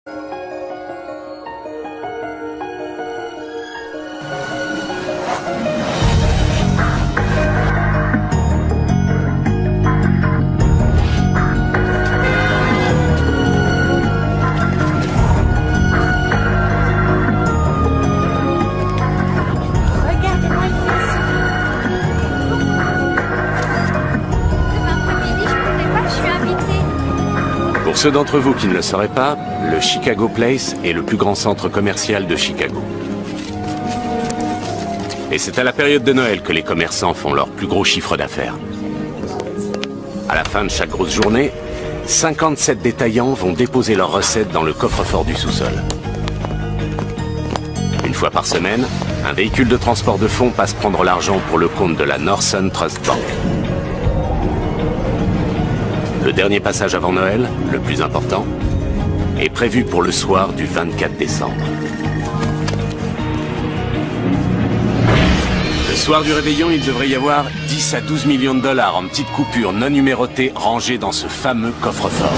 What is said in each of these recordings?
Pour ceux d'entre vous qui ne le sauraient pas, le Chicago Place est le plus grand centre commercial de Chicago. Et c'est à la période de Noël que les commerçants font leur plus gros chiffre d'affaires. À la fin de chaque grosse journée, 57 détaillants vont déposer leurs recettes dans le coffre-fort du sous-sol. Une fois par semaine, un véhicule de transport de fonds passe prendre l'argent pour le compte de la Northern Trust Bank. Le dernier passage avant Noël, le plus important, est prévu pour le soir du 24 décembre. Le soir du réveillon, il devrait y avoir 10 à 12 millions de dollars en petites coupures non numérotées rangées dans ce fameux coffre-fort.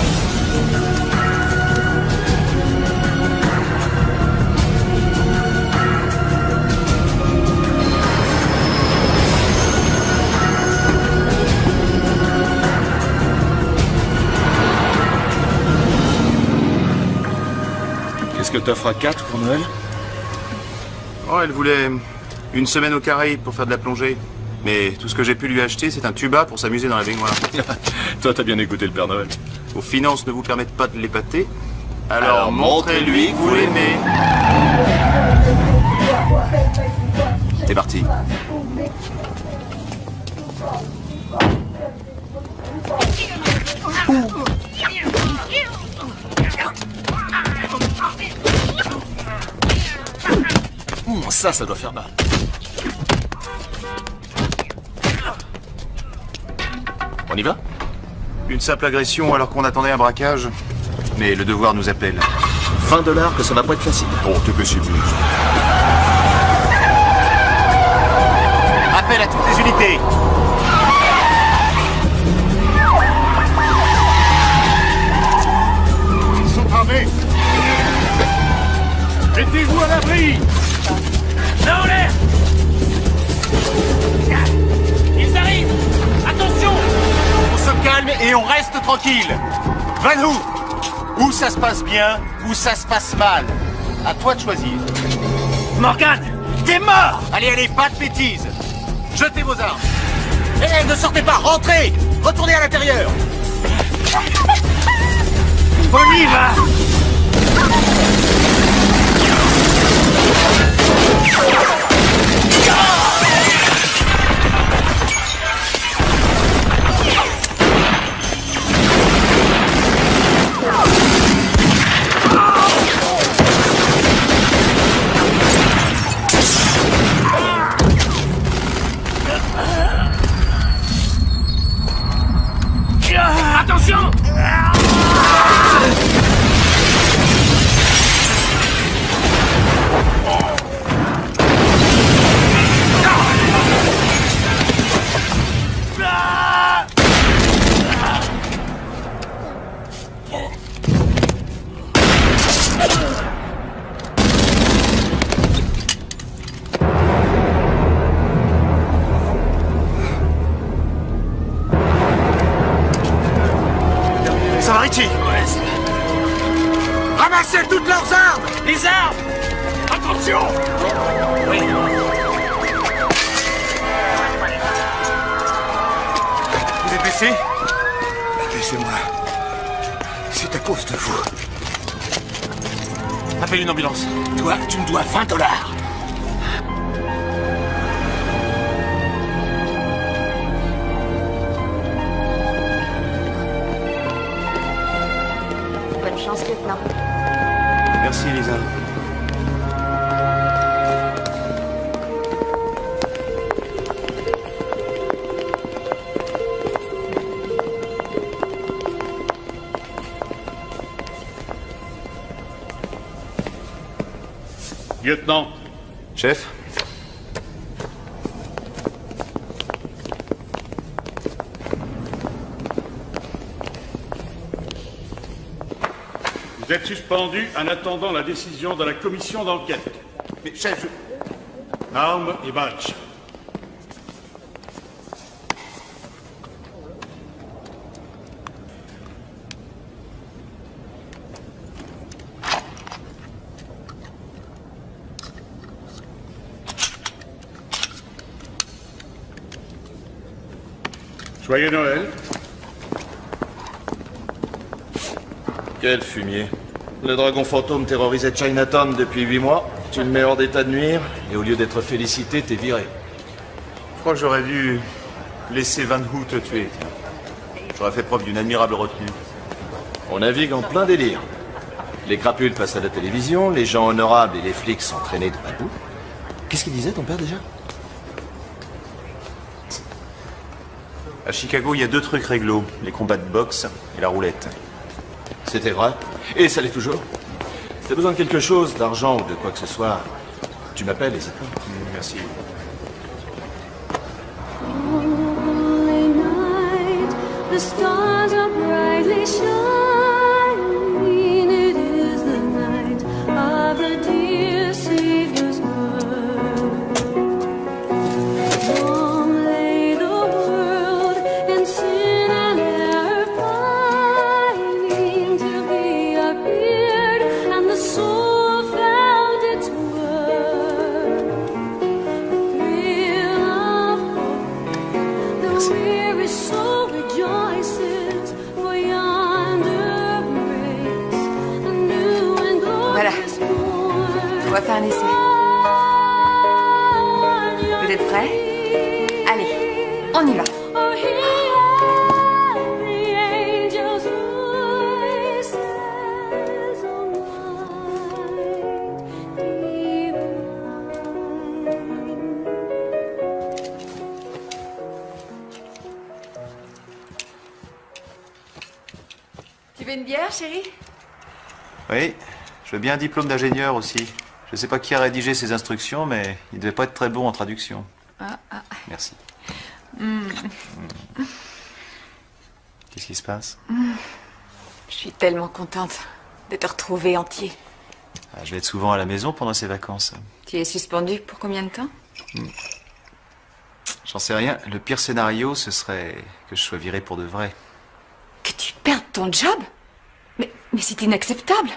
Est-ce que t'offres à 4 pour Noël? Oh, elle voulait une semaine aux Caraïbes pour faire de la plongée. Mais tout ce que j'ai pu lui acheter, c'est un tuba pour s'amuser dans la baignoire. Toi, t'as bien écouté le Père Noël. Vos finances ne vous permettent pas de l'épater. Alors montrez-lui que vous l'aimez. C'est parti. Ça doit faire mal. On y va? Une simple agression alors qu'on attendait un braquage. Mais le devoir nous appelle. 20 $ que ça va pas être facile. Oh, t'es pessimiste. Appel à toutes les unités. Ils sont armés. Mettez-vous à l'abri. Là en l'air! Ils arrivent! Attention! On se calme et on reste tranquille. Vanou, où ça se passe bien, où ça se passe mal. À toi de choisir. Morgan! T'es mort! Allez, allez, pas de bêtises. Jetez vos armes. Eh, ne sortez pas, rentrez. Retournez à l'intérieur. On y va! Attention! Ça va, Richie? Ramassez toutes leurs armes. Les armes! Attention! Oui. Vous êtes blessé? Laissez-moi. C'est à cause de vous. Appelle une ambulance. Toi, tu me dois 20 $. Bonne chance, lieutenant. Merci, Elisa. Lieutenant. Chef? Vous êtes suspendu en attendant la décision de la commission d'enquête. Mais chef, Armes et badge. Joyeux Noël. Quel fumier. Le dragon fantôme terrorisait Chinatown depuis 8 mois. Tu me mets hors d'état de nuire, et au lieu d'être félicité, t'es viré. je crois que j'aurais dû laisser Van Hu te tuer. J'aurais fait preuve d'une admirable retenue. On navigue en plein délire. Les crapules passent à la télévision, les gens honorables et les flics sont traînés dans la boue. Qu'est-ce qu'il disait, ton père, déjà? À Chicago, il y a 2 trucs réglo, les combats de boxe et la roulette. C'était vrai. Et ça l'est toujours. Si t'as besoin de quelque chose, d'argent ou de quoi que ce soit, tu m'appelles, n'hésite pas. Merci. Holy night, the stars are brightly shining. It is the night of the dear Savior's birth. Long lay the world in sin and error pining till He appeared and the soul found its worth. The thrill of hope, the weary soul rejoices, for yonder breaks a new and glorious morn. On va faire un essai. Vous êtes prêts? Allez, on y va. Oh, hear the angels' voices on night Tu veux une bière, chérie? Oui, je veux bien un diplôme d'ingénieur aussi. Je sais pas qui a rédigé ces instructions, mais il devait pas être très bon en traduction. Merci. Qu'est-ce qui se passe? Je suis tellement contente de te retrouver entier. Ah, je vais être souvent à la maison pendant ces vacances. Tu es suspendu pour combien de temps? J'en sais rien. Le pire scénario, ce serait que je sois viré pour de vrai. Que tu perdes ton job? Mais c'est inacceptable.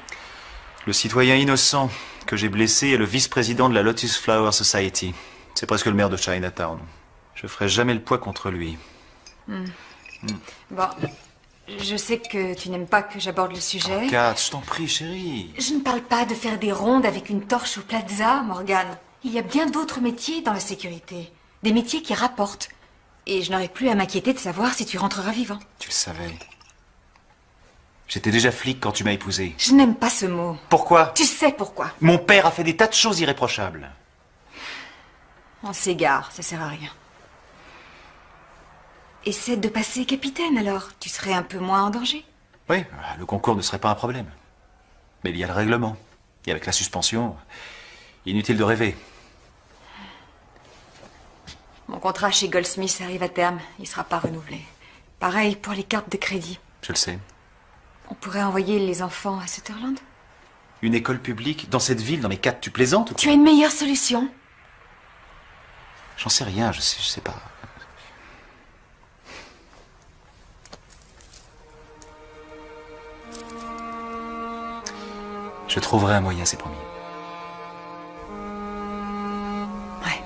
Le citoyen innocent que j'ai blessé est le vice-président de la Lotus Flower Society. C'est presque le maire de Chinatown. Je ferai jamais le poids contre lui. Bon, je sais que tu n'aimes pas que j'aborde le sujet. Kat, je t'en prie, chérie. Je ne parle pas de faire des rondes avec une torche au plaza, Morgane. Il y a bien d'autres métiers dans la sécurité. Des métiers qui rapportent. Et je n'aurai plus à m'inquiéter de savoir si tu rentreras vivant. Tu le savais. J'étais déjà flic quand tu m'as épousé. Je n'aime pas ce mot. Pourquoi? Tu sais pourquoi. Mon père a fait des tas de choses irréprochables. On s'égare, ça sert à rien. Essaie de passer capitaine alors. Tu serais un peu moins en danger. Oui, le concours ne serait pas un problème. Mais il y a le règlement. Et avec la suspension, inutile de rêver. Mon contrat chez Goldsmith arrive à terme. Il ne sera pas renouvelé. Pareil pour les cartes de crédit. Je le sais. On pourrait envoyer les enfants à Sutherland? Une école publique dans cette ville, dans mes 4, tu plaisantes ou quoi? Tu as une meilleure solution? J'en sais rien, je sais pas. Je trouverai un moyen, c'est promis. Ouais.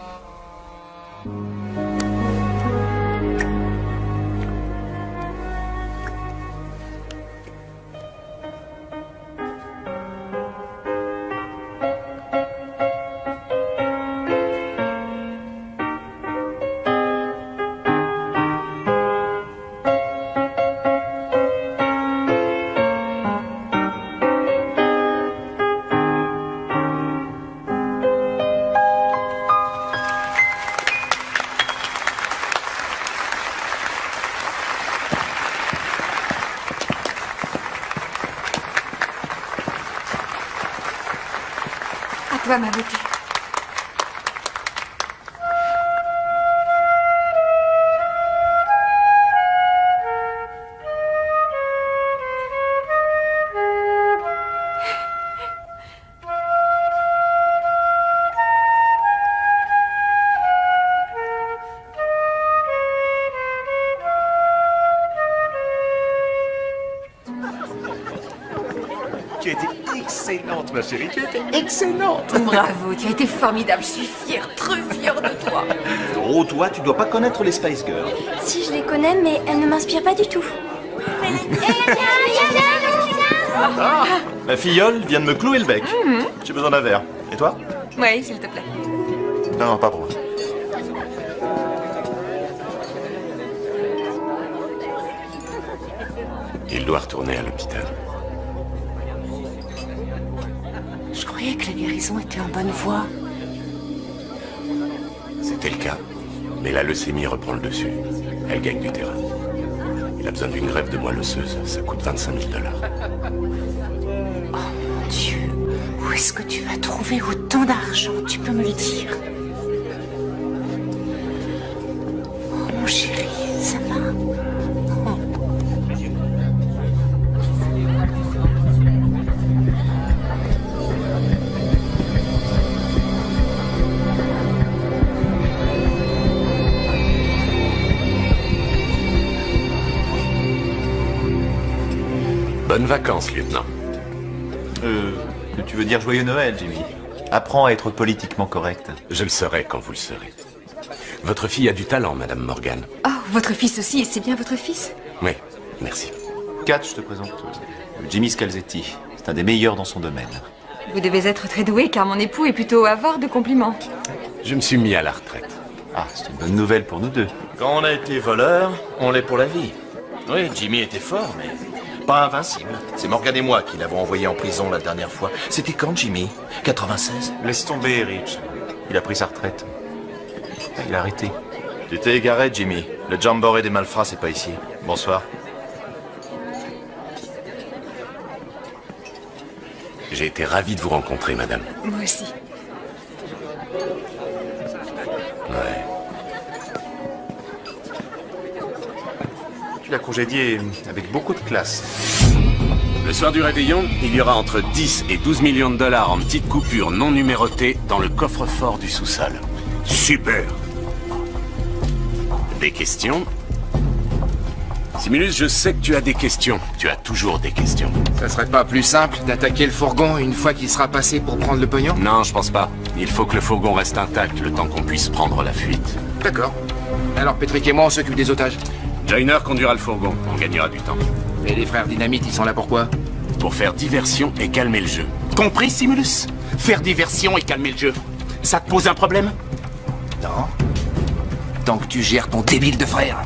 À toi, ma beauté. Excellente, ma chérie, tu étais excellente. Bravo, tu as été formidable. Je suis fière, très fière de toi. Oh, toi, tu dois pas connaître les Spice Girls. Si, je les connais, mais elles ne m'inspirent pas du tout. Ah, ma filleule vient de me clouer le bec. J'ai besoin d'un verre. Et toi? Oui, s'il te plaît. Non, pas pour moi. Il doit retourner à l'hôpital. Je croyais que la guérison était en bonne voie. C'était le cas. Mais la leucémie reprend le dessus. Elle gagne du terrain. Il a besoin d'une greffe de moelle osseuse. Ça coûte 25 000 $. Oh mon Dieu, où est-ce que tu vas trouver autant d'argent? Tu peux me le dire? Oh mon chéri, ça va? Bonnes vacances, lieutenant. Tu veux dire joyeux Noël, Jimmy. Apprends à être politiquement correct. Je le serai quand vous le serez. Votre fille a du talent, Madame Morgan. Oh, votre fils aussi, c'est bien votre fils? Oui, merci. Kat, je te présente Jimmy Scalzetti. C'est un des meilleurs dans son domaine. Vous devez être très doué car mon époux est plutôt avare de compliments. Je me suis mis à la retraite. Ah, c'est une bonne nouvelle pour nous deux. Quand on a été voleur, on l'est pour la vie. Oui, Jimmy était fort, mais pas invincible. C'est Morgan et moi qui l'avons envoyé en prison la dernière fois. C'était quand, Jimmy? 96? Laisse tomber, Rich. Il a pris sa retraite. Il a arrêté. Tu t'es égaré, Jimmy. Le jamboree des malfrats, c'est pas ici. Bonsoir. J'ai été ravi de vous rencontrer, madame. Moi aussi. Ouais. Tu l'as congédié avec beaucoup de classe. Le soir du réveillon, il y aura entre 10 et 12 millions de dollars en petites coupures non numérotées dans le coffre-fort du sous-sol. Super. Des questions? Simulus, je sais que tu as des questions. Tu as toujours des questions. Ça serait pas plus simple d'attaquer le fourgon une fois qu'il sera passé pour prendre le pognon? Non, je pense pas. Il faut que le fourgon reste intact le temps qu'on puisse prendre la fuite. D'accord. Alors Patrick et moi, on s'occupe des otages. Joyner conduira le fourgon. On gagnera du temps. Et les frères Dynamite, ils sont là pourquoi? Pour faire diversion et calmer le jeu. Compris, Simulus? Faire diversion et calmer le jeu. Ça te pose un problème? Non. Tant que tu gères ton débile de frère.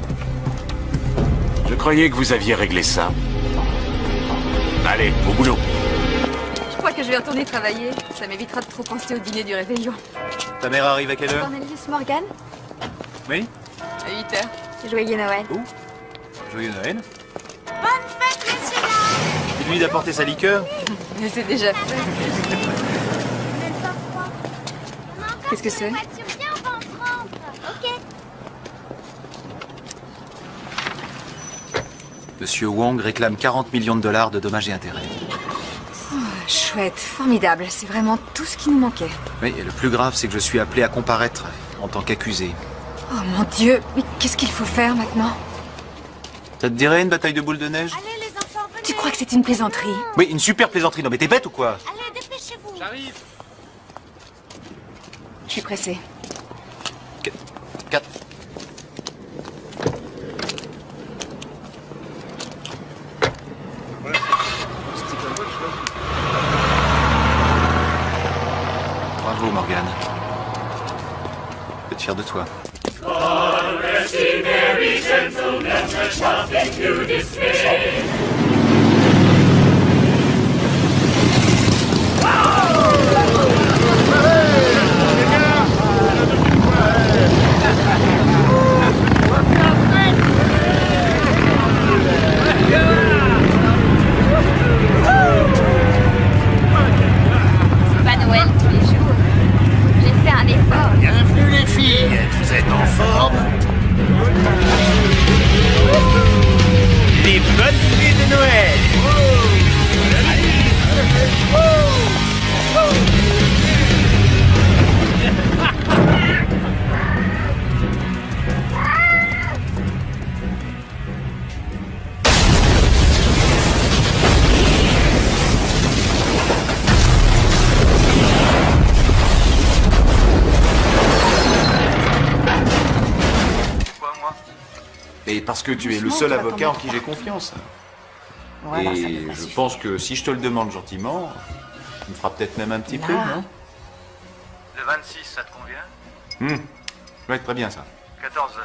Je croyais que vous aviez réglé ça. Allez, au boulot. Je crois que je vais retourner travailler. Ça m'évitera de trop penser au dîner du réveillon. Ta mère arrive à quelle heure? Cornelius Morgan, Oui. À 8 heures. joyeux Noël. Joyeux Noël. Bonne fête, messieurs dames. Dis-lui d'apporter sa liqueur. Mais c'est déjà fait. Qu'est-ce que c'est? Viens, on va en prendre. Ok. Monsieur Wong réclame 40 millions de dollars de dommages et intérêts. Chouette, formidable. C'est vraiment tout ce qui nous manquait. Oui, et le plus grave, c'est que je suis appelé à comparaître en tant qu'accusé. Oh mon Dieu, mais qu'est-ce qu'il faut faire maintenant? Ça te dirait une bataille de boules de neige? Allez, les enfants, venez. Tu crois que c'est une plaisanterie? Oui, une super plaisanterie. Non mais t'es bête ou quoi? Allez, dépêchez-vous. J'arrive. Je suis pressée. 4. Bravo, Morgan. Je peux être fier de toi. C'est pas Noël tous les jours. J'ai fait un effort. Bienvenue les filles, vous êtes en forme? Les bonnes nuits de Et parce que tu es le seul avocat en qui j'ai confiance. Voilà, ça et devrait je suffire. pense que si je te le demande gentiment, tu me feras peut-être même un petit peu, non? Le 26, ça te convient? Ouais, très bien ça. 14h.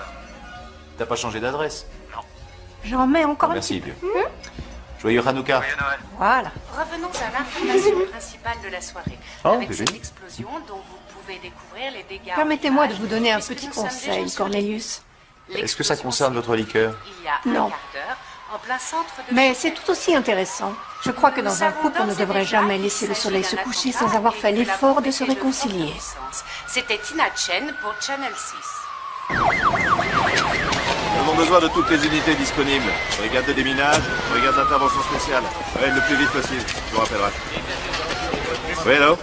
T'as pas changé d'adresse? J'en mets encore un Merci, petit vieux. Joyeux Hanouka. Joyeux Noël. Voilà. Revenons à l'information principale de la soirée. Oh, avec bébé. cette explosion dont vous pouvez découvrir les dégâts. Permettez-moi au de village, vous donner un puisque petit nous sommes conseil, déjà sur Cornelius. Est-ce que ça concerne votre liqueur? Il y a un Non. quart d'heure, en plein centre de Mais c'est tout aussi intéressant. Je crois que dans un couple, on ne devrait jamais laisser le soleil se coucher sans avoir fait l'effort de se réconcilier. C'était Tina Chen pour Channel 6. Nous avons besoin de toutes les unités disponibles. Brigade de déminage, brigade d'intervention spéciale. Ouais, le plus vite possible, je vous rappellerai. Oui, hello?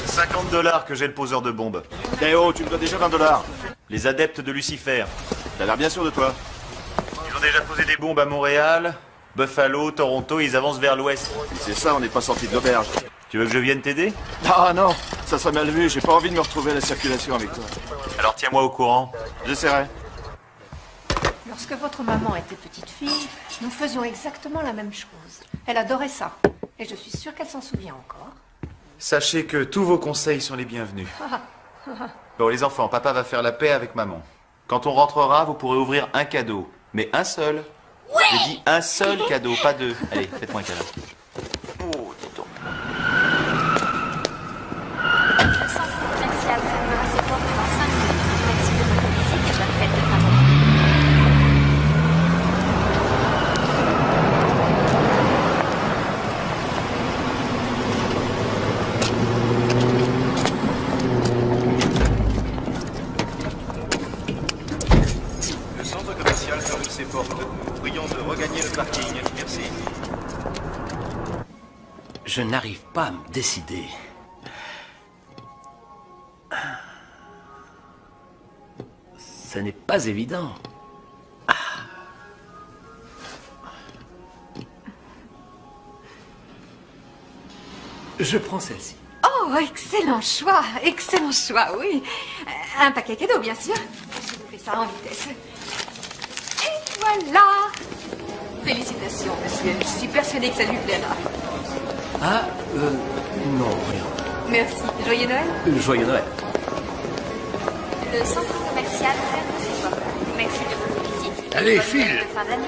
$50 que j'ai le poseur de bombes. Théo, tu me dois déjà $20. Les adeptes de Lucifer. T'as l'air bien sûr de toi. Ils ont déjà posé des bombes à Montréal, Buffalo, Toronto, ils avancent vers l'ouest. C'est ça, on n'est pas sorti de l'auberge. Tu veux que je vienne t'aider? Ah non, ça serait mal vu, j'ai pas envie de me retrouver à la circulation avec toi. Alors tiens-moi au courant. J'essaierai. Lorsque votre maman était petite fille, nous faisions exactement la même chose. Elle adorait ça. Et je suis sûre qu'elle s'en souvient encore. Sachez que tous vos conseils sont les bienvenus. Bon, les enfants, papa va faire la paix avec maman. Quand on rentrera, vous pourrez ouvrir un cadeau. Mais un seul. J'ai dit un seul cadeau, pas deux. Allez, faites-moi un câlin. Oh, dis donc. Le centre commercial fermera ses portes dans 5 minutes. Merci de votre visite et bonne fête de fin d'année. Le centre commercial ferme ses portes. Prions de regagner le parking. Merci. Je n'arrive pas à me décider. Ce n'est pas évident. Je prends celle-ci. Oh, excellent choix, oui. Un paquet cadeau, bien sûr. Je vous fais ça en vitesse. Et voilà. Félicitations, monsieur. Je suis persuadée que ça lui plaira. Ah, non, rien. Merci. Joyeux Noël. Joyeux Noël. Le centre commercial ferme ses portes. Merci de votre visite. Allez, Bonne fête file. de fin d'année.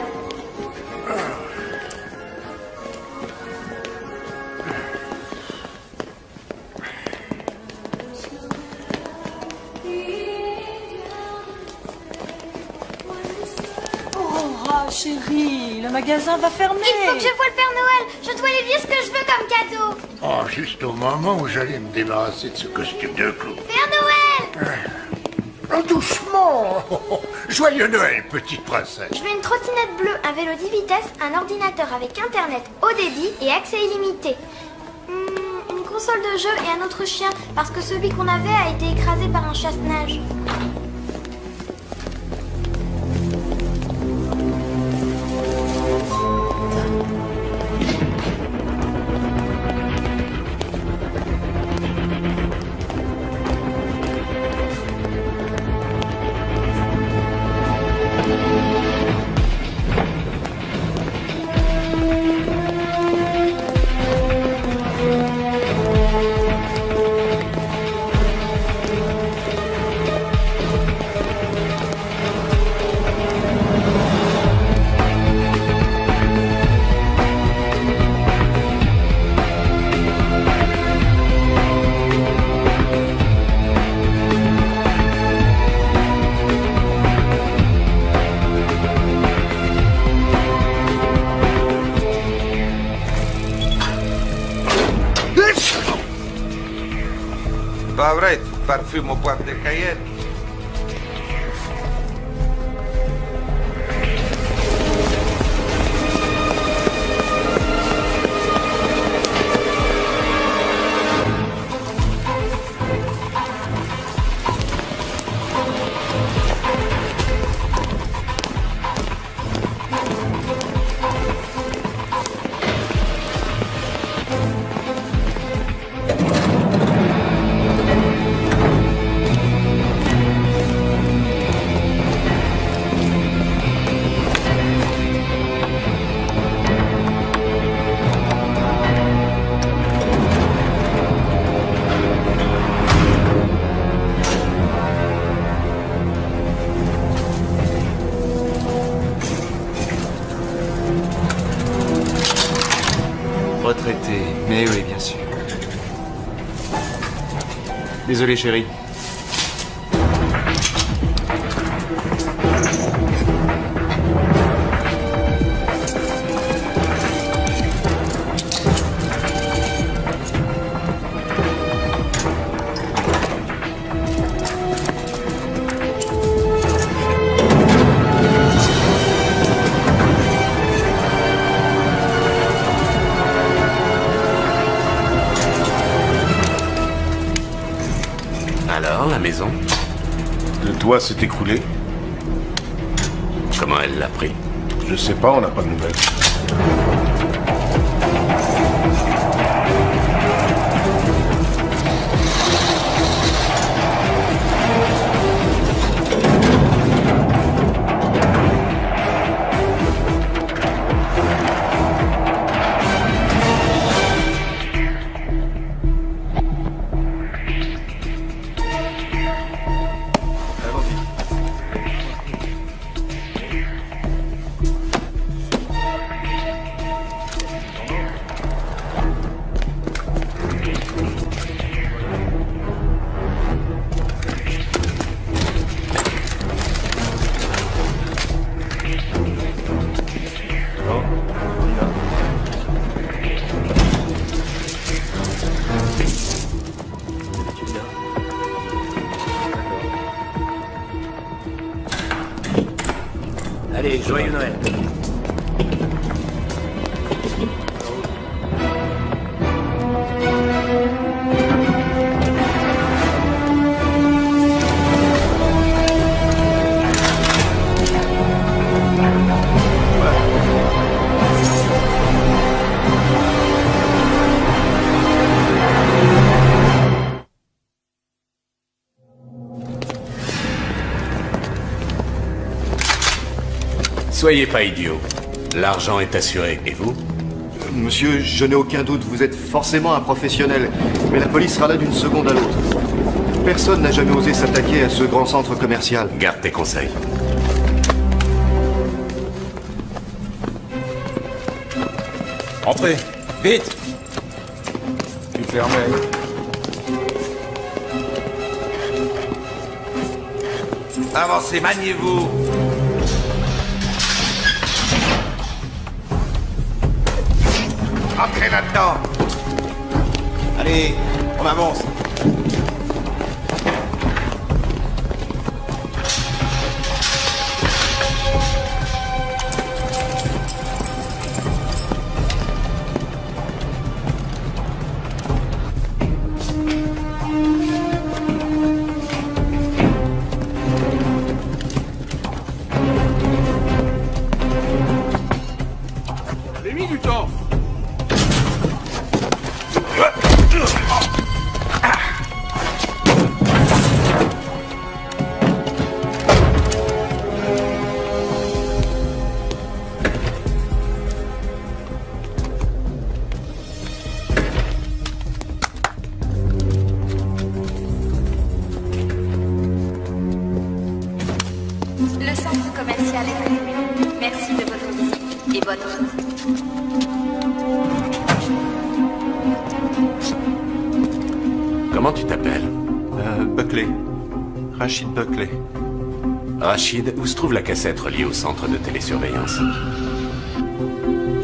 Oh, chérie, le magasin va fermer. Il faut que je voie le Père Noël. Je dois lui dire ce que je veux comme cadeau. Oh, juste au moment où j'allais me débarrasser de ce costume de clown. Père Noël. Oh, doucement. Joyeux Noël, petite princesse. Je veux une trottinette bleue, un vélo 10 vitesses, un ordinateur avec internet haut débit et accès illimité. Une console de jeu et un autre chien, parce que celui qu'on avait a été écrasé par un chasse-neige. Pas vrai, parfume au poivre de Cayenne. Désolé, chérie. Alors, la maison? Le toit s'est écroulé. Comment elle l'a pris? Je sais pas, on n'a pas de nouvelles. Allez, joyeux Noël. Soyez pas idiot. L'argent est assuré. Et vous? Monsieur, je n'ai aucun doute, vous êtes forcément un professionnel. Mais la police sera là d'une seconde à l'autre. Personne n'a jamais osé s'attaquer à ce grand centre commercial. Garde tes conseils. Entrez, vite! Tu fermais. Avancez, maniez-vous. Entrez là-dedans. Allez, on avance. J'ai mis du temps. Le centre commercial est allumé. Merci de votre visite et bonne route. Comment tu t'appelles? Buckley. Rachid Buckley. Rachid, où se trouve la cassette reliée au centre de télésurveillance?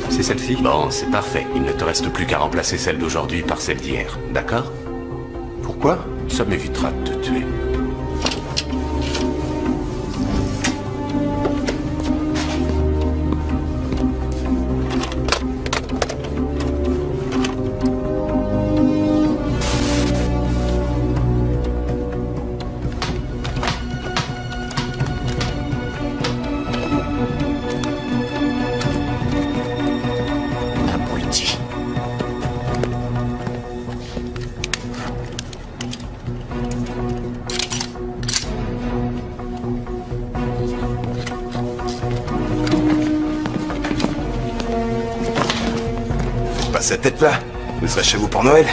C'est celle-ci? Bon, c'est parfait. Il ne te reste plus qu'à remplacer celle d'aujourd'hui par celle d'hier. D'accord? Pourquoi? Ça m'évitera de te tuer. Abruti. Faites pas cette tête-là. Vous serez chez vous pour Noël.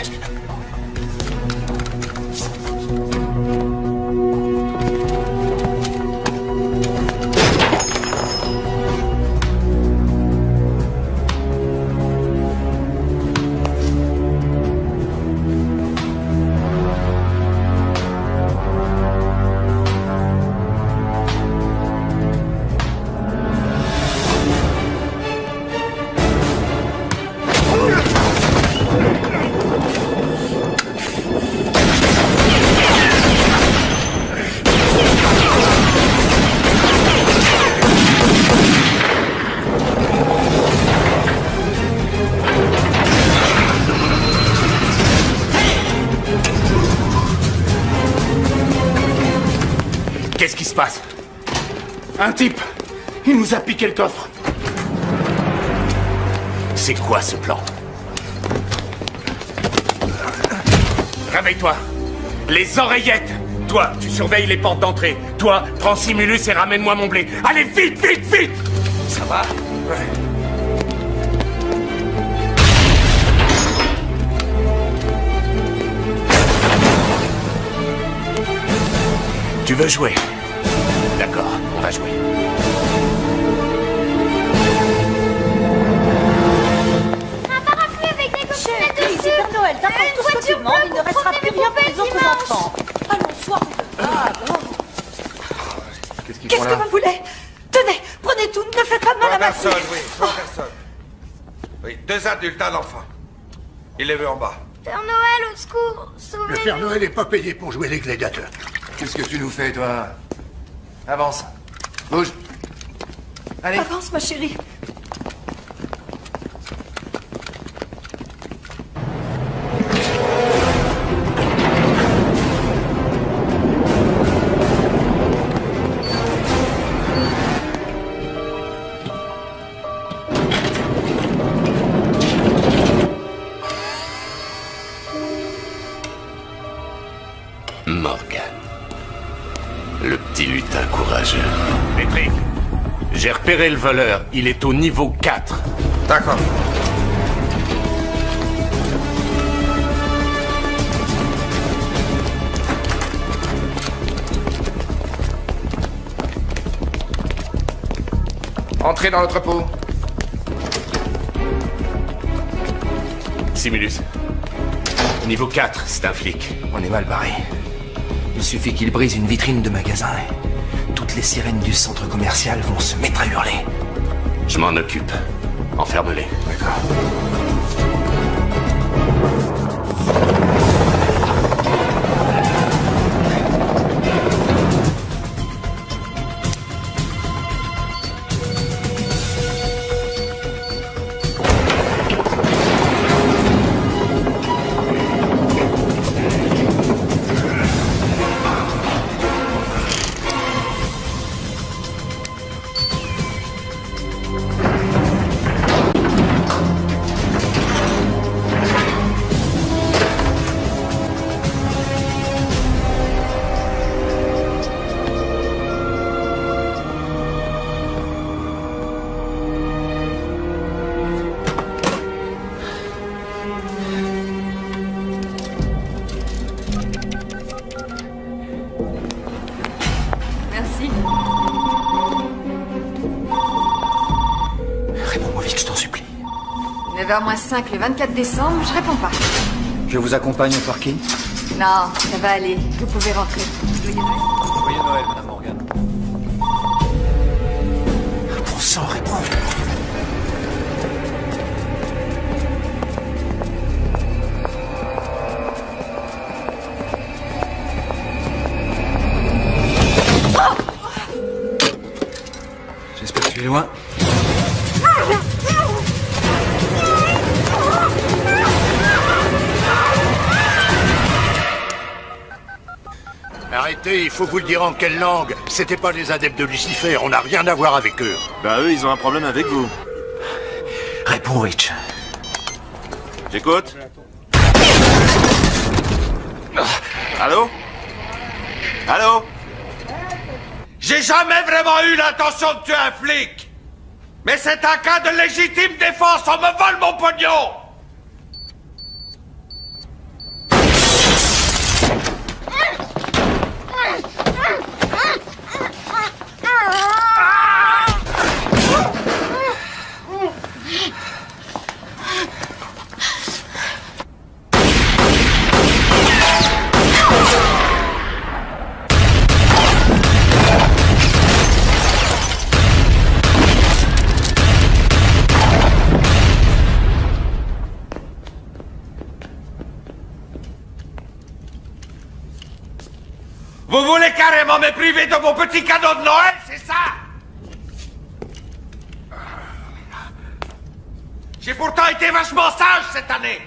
Qu'est-ce qui se passe? Un type, il nous a piqué le coffre. C'est quoi ce plan? Réveille-toi. Les oreillettes. Toi, tu surveilles les portes d'entrée. Toi, prends Simulus et ramène-moi mon blé. Allez, vite, vite, vite! Ça va? Ouais. Tu veux jouer? D'accord, on va jouer. Un parapluie avec des coquinettes dessus. C'est Père Noël, t'apportes tout ce que tu demandes, il ne restera plus rien pour les autres enfants. Allons, sois Qu'est-ce Qu'est-ce que vous voulez? Tenez, prenez tout, ne faites pas mal à ma fille. Personne, oui, trois personnes. Oui, 2 adultes, un enfant. Il est vu en bas. Père Noël, au secours, sauvez-nous. Le Père Noël n'est pas payé pour jouer les gladiateurs. Qu'est-ce que tu nous fais, toi? Avance. Bouge. Allez. Avance, ma chérie. Morgan. Le petit lutin courageux. Patrick, j'ai repéré le voleur. Il est au niveau 4. D'accord. Entrez dans l'entrepôt. Simulus. Niveau 4, c'est un flic. On est mal barré. Il suffit qu'il brise une vitrine de magasin et toutes les sirènes du centre commercial vont se mettre à hurler. Je m'en occupe. Enferme-les. D'accord. Merci. Réponds-moi vite, je t'en supplie. 9h-5 le 24 décembre, je réponds pas. Je vous accompagne au parking? Non, ça va aller. Vous pouvez rentrer. Joyeux Noël, Madame Morgan. Bon sang, réponds. J'espère que tu es loin. Arrêtez, il faut vous le dire en quelle langue. C'était pas les adeptes de Lucifer, on n'a rien à voir avec eux. Bah eux, ils ont un problème avec vous. Réponds, Rich. J'écoute. Allô? Allô? J'ai jamais vraiment eu l'intention de tuer un flic. Mais c'est un cas de légitime défense, on me vole mon pognon. Vous voulez carrément me priver de mon petit cadeau de Noël, c'est ça? J'ai pourtant été vachement sage cette année.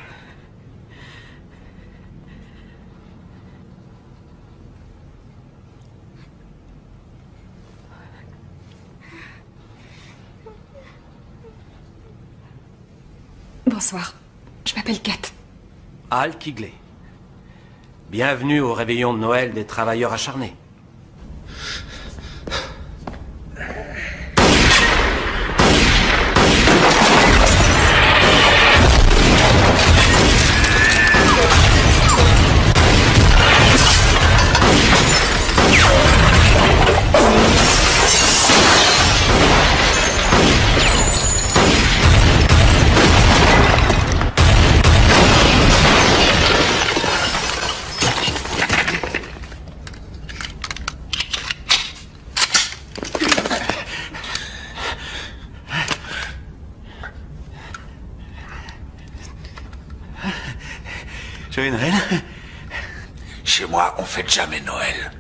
Bonsoir. Je m'appelle Kat. Al Kigley. Bienvenue au réveillon de Noël des travailleurs acharnés. Joyeux Noël. Chez moi, on fête jamais Noël.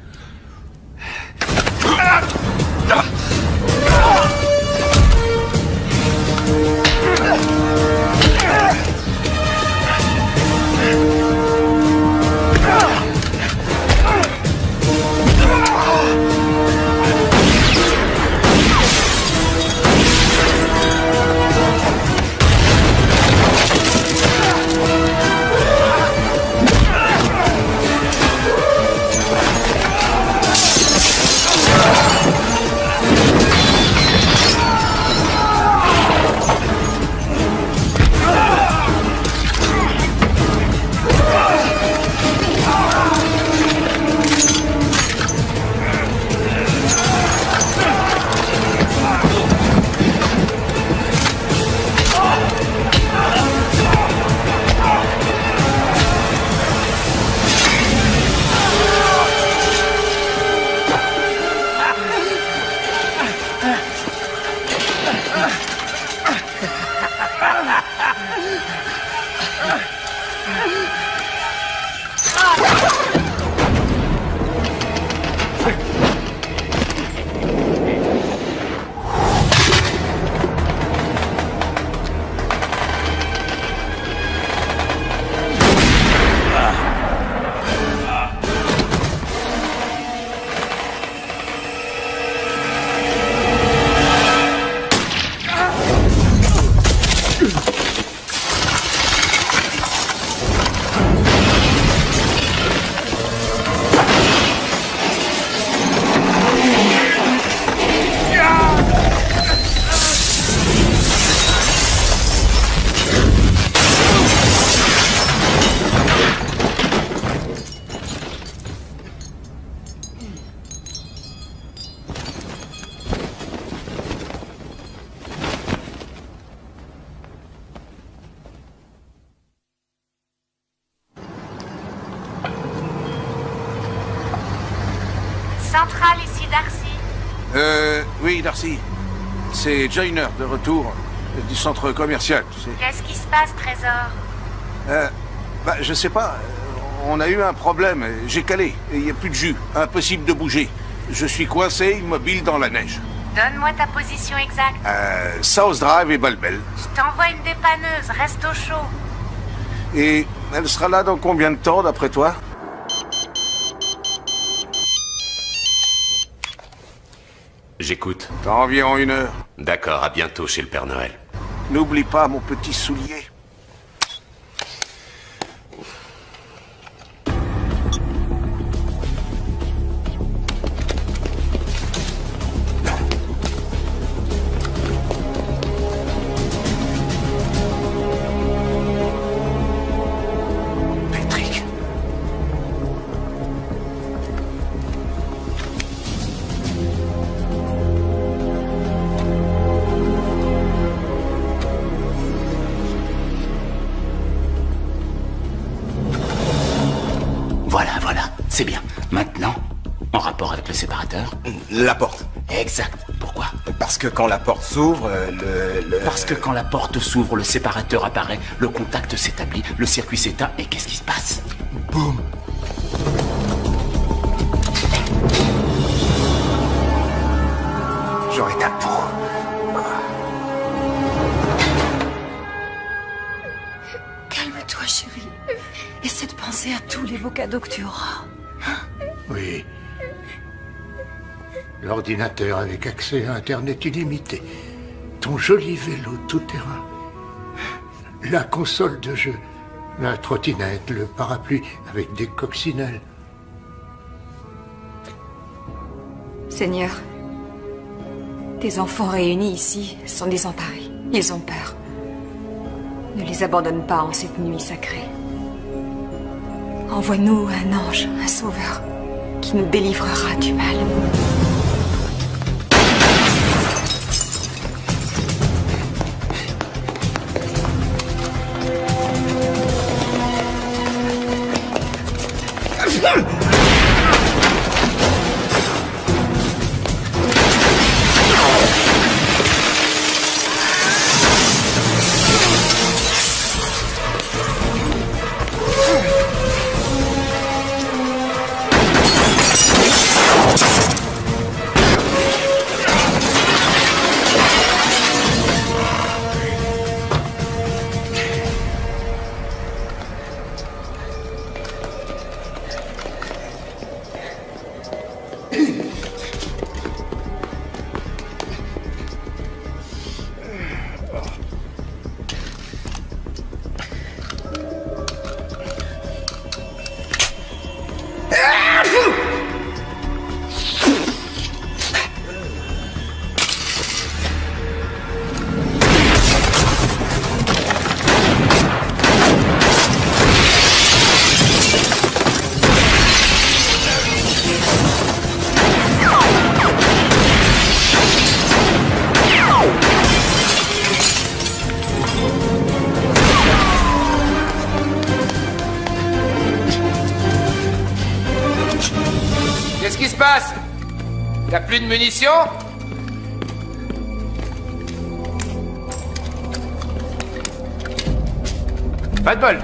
Centrale, ici Darcy. Oui, Darcy. C'est Joyner, de retour du centre commercial, tu sais. Qu'est-ce qui se passe, Trésor? Je sais pas. On a eu un problème. J'ai calé. Il n'y a plus de jus. Impossible de bouger. Je suis coincé, immobile dans la neige. Donne-moi ta position exacte. South Drive et Balbel. Je t'envoie une dépanneuse, reste au chaud. Et elle sera là dans combien de temps, d'après toi? J'écoute. Dans environ 1 heure. D'accord, à bientôt chez le Père Noël. N'oublie pas mon petit soulier. C'est bien. Maintenant, en rapport avec le séparateur. La porte. Exact. Pourquoi? Parce que quand la porte s'ouvre, Parce que quand la porte s'ouvre, le séparateur apparaît, le contact s'établit, le circuit s'éteint, et qu'est-ce qui se passe? Boum. J'aurai ta peau. Calme-toi, chérie. Essaie de penser à tous les beaux cadeaux que tu auras. Oui. L'ordinateur avec accès à Internet illimité. Ton joli vélo tout-terrain. La console de jeu, la trottinette, le parapluie avec des coccinelles. Seigneur, tes enfants réunis ici sont désemparés. Ils ont peur. Ne les abandonne pas en cette nuit sacrée. Envoie-nous un ange, un sauveur, qui nous délivrera du mal. Qu'est-ce qui se passe? T'as plus de munitions? Pas de bol.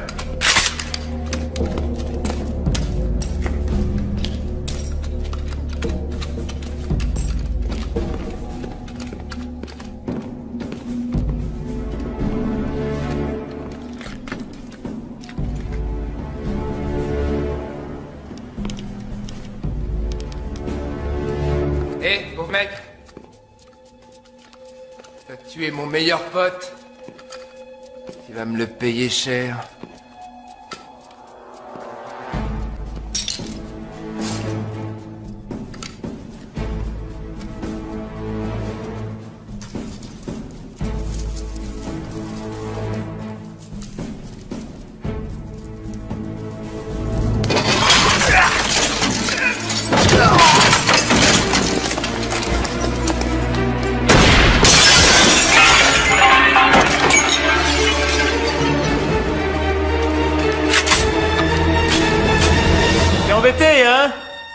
Hé, pauvre mec. T'as tué mon meilleur pote. Tu vas me le payer cher. T'es embêté, hein?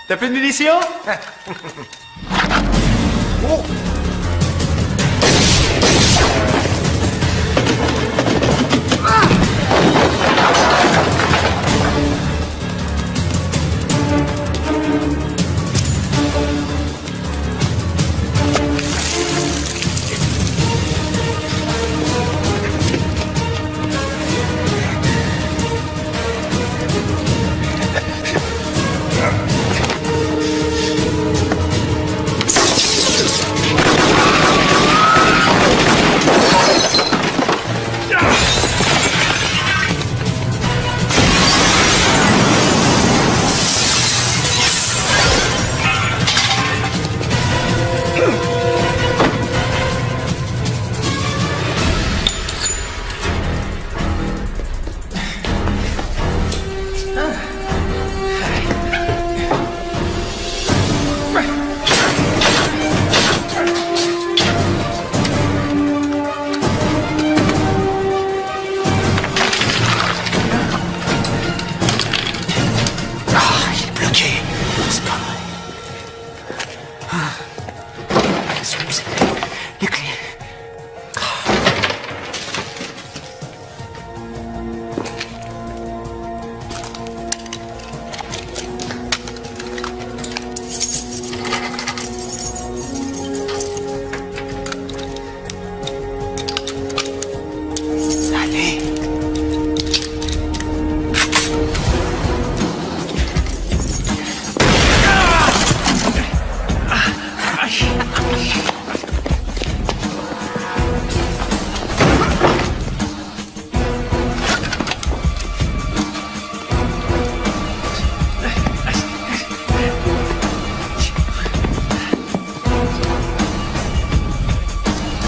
T'as plus de munitions? Oh.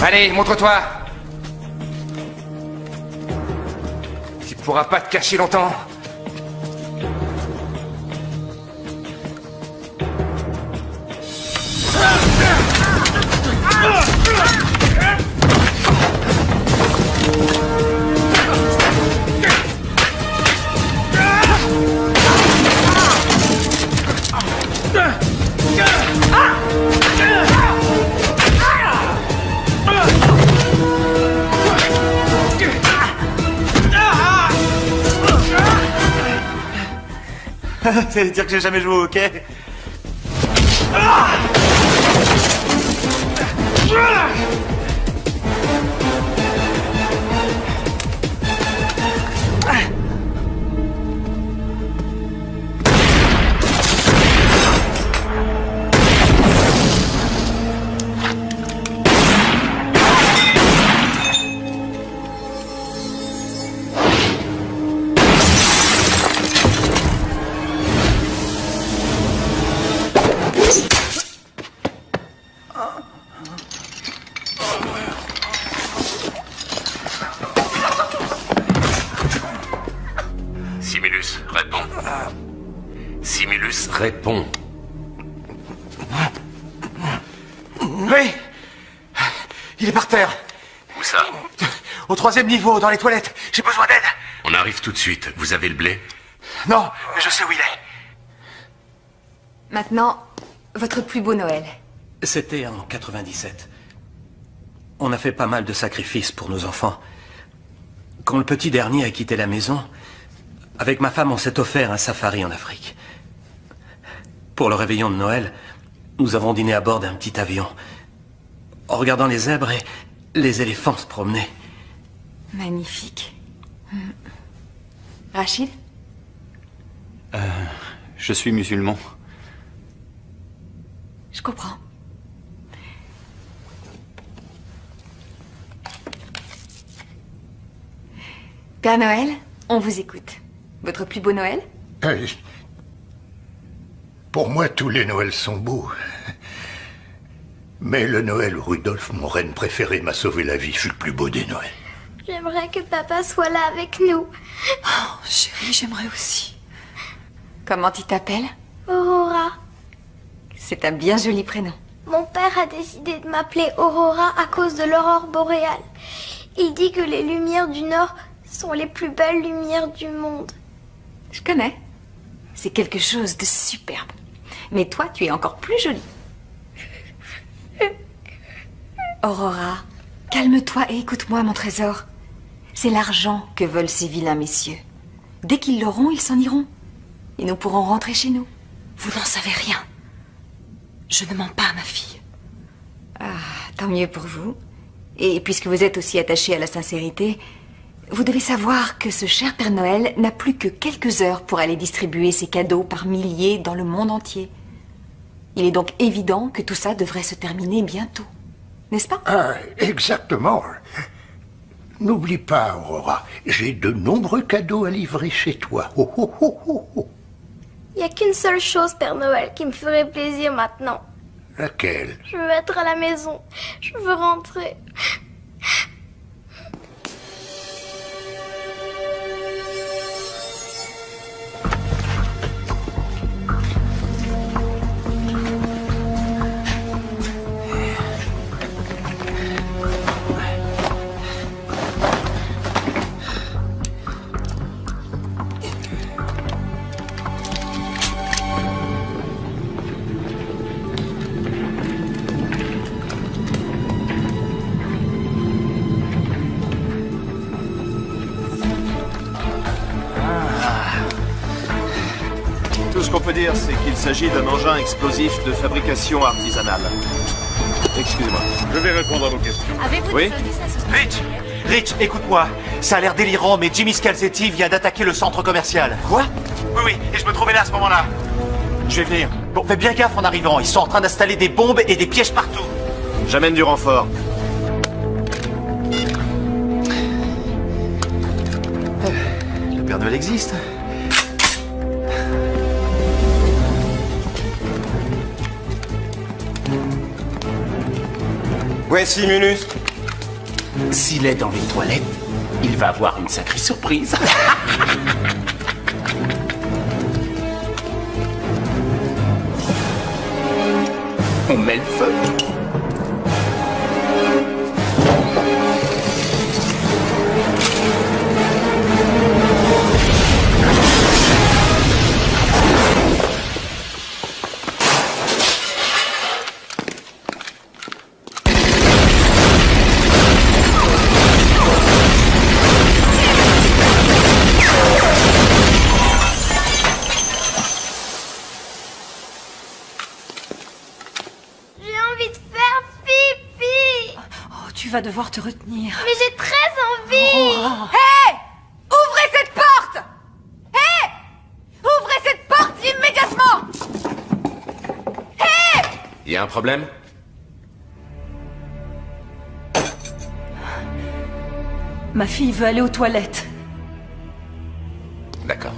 Allez, montre-toi. Tu pourras pas te cacher longtemps. Ça veut dire que j'ai jamais joué au hockey. Simulus, réponds. Simulus, réponds. Oui. Il est par terre. Où ça? Au 3e niveau, dans les toilettes. J'ai besoin d'aide. On arrive tout de suite. Vous avez le blé? Non, mais je sais où il est. Maintenant, votre plus beau Noël. C'était en 97. On a fait pas mal de sacrifices pour nos enfants. Quand le petit dernier a quitté la maison, avec ma femme, on s'est offert un safari en Afrique. Pour le réveillon de Noël, nous avons dîné à bord d'un petit avion, en regardant les zèbres et les éléphants se promener. Magnifique. Rachid? Je suis musulman. Je comprends. Père Noël, on vous écoute. Votre plus beau Noël? Pour moi, tous les Noëls sont beaux. Mais le Noël où Rudolf, mon reine préféré, m'a sauvé la vie, fut le plus beau des Noëls. J'aimerais que papa soit là avec nous. Oh, chérie, j'aimerais aussi. Comment tu t'appelles? Aurora. C'est un bien joli prénom. Mon père a décidé de m'appeler Aurora à cause de l'aurore boréale. Il dit que les lumières du Nord sont les plus belles lumières du monde. Je connais. C'est quelque chose de superbe. Mais toi, tu es encore plus jolie. Aurora, calme-toi et écoute-moi, mon trésor. C'est l'argent que veulent ces vilains messieurs. Dès qu'ils l'auront, ils s'en iront. Et nous pourrons rentrer chez nous. Vous n'en savez rien. Je ne mens pas à ma fille. Ah, tant mieux pour vous. Et puisque vous êtes aussi attaché à la sincérité, vous devez savoir que ce cher Père Noël n'a plus que quelques heures pour aller distribuer ses cadeaux par milliers dans le monde entier. Il est donc évident que tout ça devrait se terminer bientôt. N'est-ce pas? Ah, exactement. N'oublie pas, Aurora, j'ai de nombreux cadeaux à livrer chez toi. Oh, oh, oh, oh, oh. Il n'y a qu'une seule chose, Père Noël, qui me ferait plaisir maintenant. Laquelle? Je veux être à la maison. Je veux rentrer. Tout ce qu'on peut dire, c'est qu'il s'agit d'un engin explosif de fabrication artisanale. Excusez-moi. Je vais répondre à vos questions. Avez-vous Oui. des indices à ce sujet? Rich! Rich, écoute-moi. Ça a l'air délirant, mais Jimmy Scalzetti vient d'attaquer le centre commercial. Quoi? Oui, oui, et je me trouvais là à ce moment-là. Je vais venir. Bon, fais bien gaffe en arrivant. Ils sont en train d'installer des bombes et des pièges partout. J'amène du renfort. Le Père Noël existe. Ouais, Simulus. S'il est dans les toilettes, il va avoir une sacrée surprise. On met le feu. Tu vas devoir te retenir. Mais j'ai très envie. Hé! Ouvrez cette porte! Hé! Ouvrez cette porte immédiatement! Hé! Y a un problème? Ma fille veut aller aux toilettes. D'accord.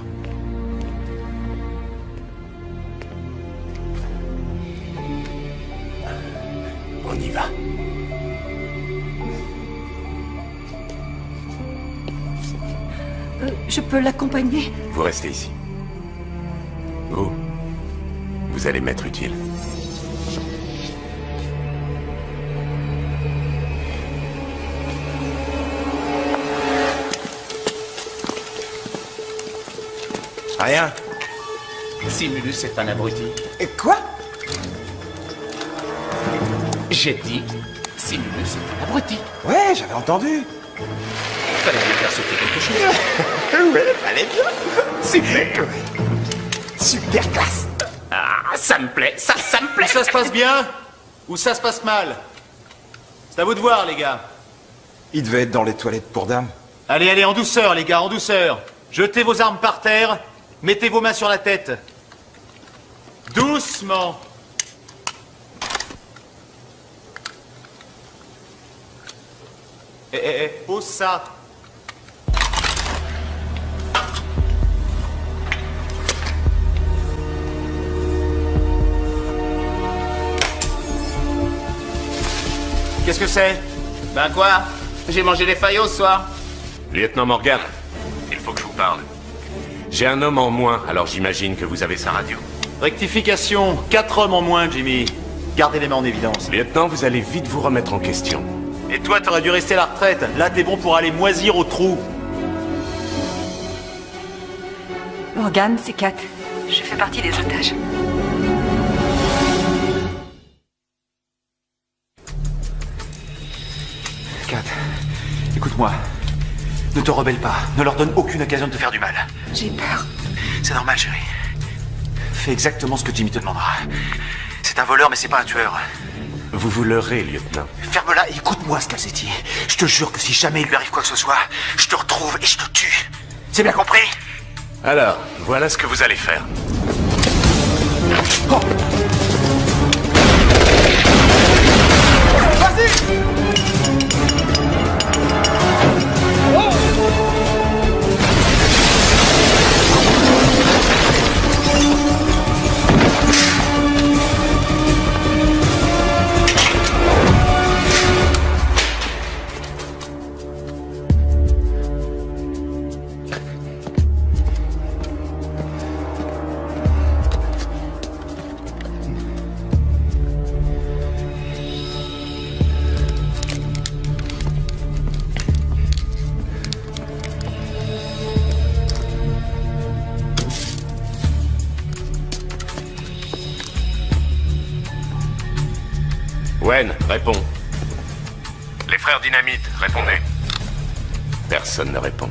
On y va. Je peux l'accompagner? Vous restez ici. Vous allez m'être utile. Rien. Simulus est un abruti. Et quoi? J'ai dit, Simulus est un abruti. Ouais, j'avais entendu. Fallait bien faire sauter quelque chose. Ouais, fallait bien. Super. Super classe. Ah, ça me plaît, ça me plaît. Ça se passe bien ou ça se passe mal? C'est à vous de voir, les gars. Il devait être dans les toilettes pour dames. Allez, allez, en douceur, les gars, en douceur. Jetez vos armes par terre, mettez vos mains sur la tête. Doucement. Pose ça. Qu'est-ce que c'est? Ben quoi? J'ai mangé des faillots ce soir. Lieutenant Morgan, il faut que je vous parle. J'ai un homme en moins, alors j'imagine que vous avez sa radio. Rectification, 4 hommes en moins, Jimmy. Gardez les mains en évidence. Lieutenant, vous allez vite vous remettre en question. Et toi, t'aurais dû rester à la retraite. Là, t'es bon pour aller moisir au trou. Morgan, c'est Kat. Je fais partie des otages. Kat, écoute-moi. Ne te rebelle pas. Ne leur donne aucune occasion de te faire du mal. J'ai peur. C'est normal, chérie. Fais exactement ce que Jimmy te demandera. C'est un voleur, mais c'est pas un tueur. Vous vous leurrez, lieutenant. Ferme-la et écoute-moi, Scalzetti. Je te jure que si jamais il lui arrive quoi que ce soit, je te retrouve et je te tue. C'est bien compris? Alors, voilà ce que vous allez faire. Oh. Vas-y! Wen, réponds. Les frères Dynamite, répondez. Personne ne répond.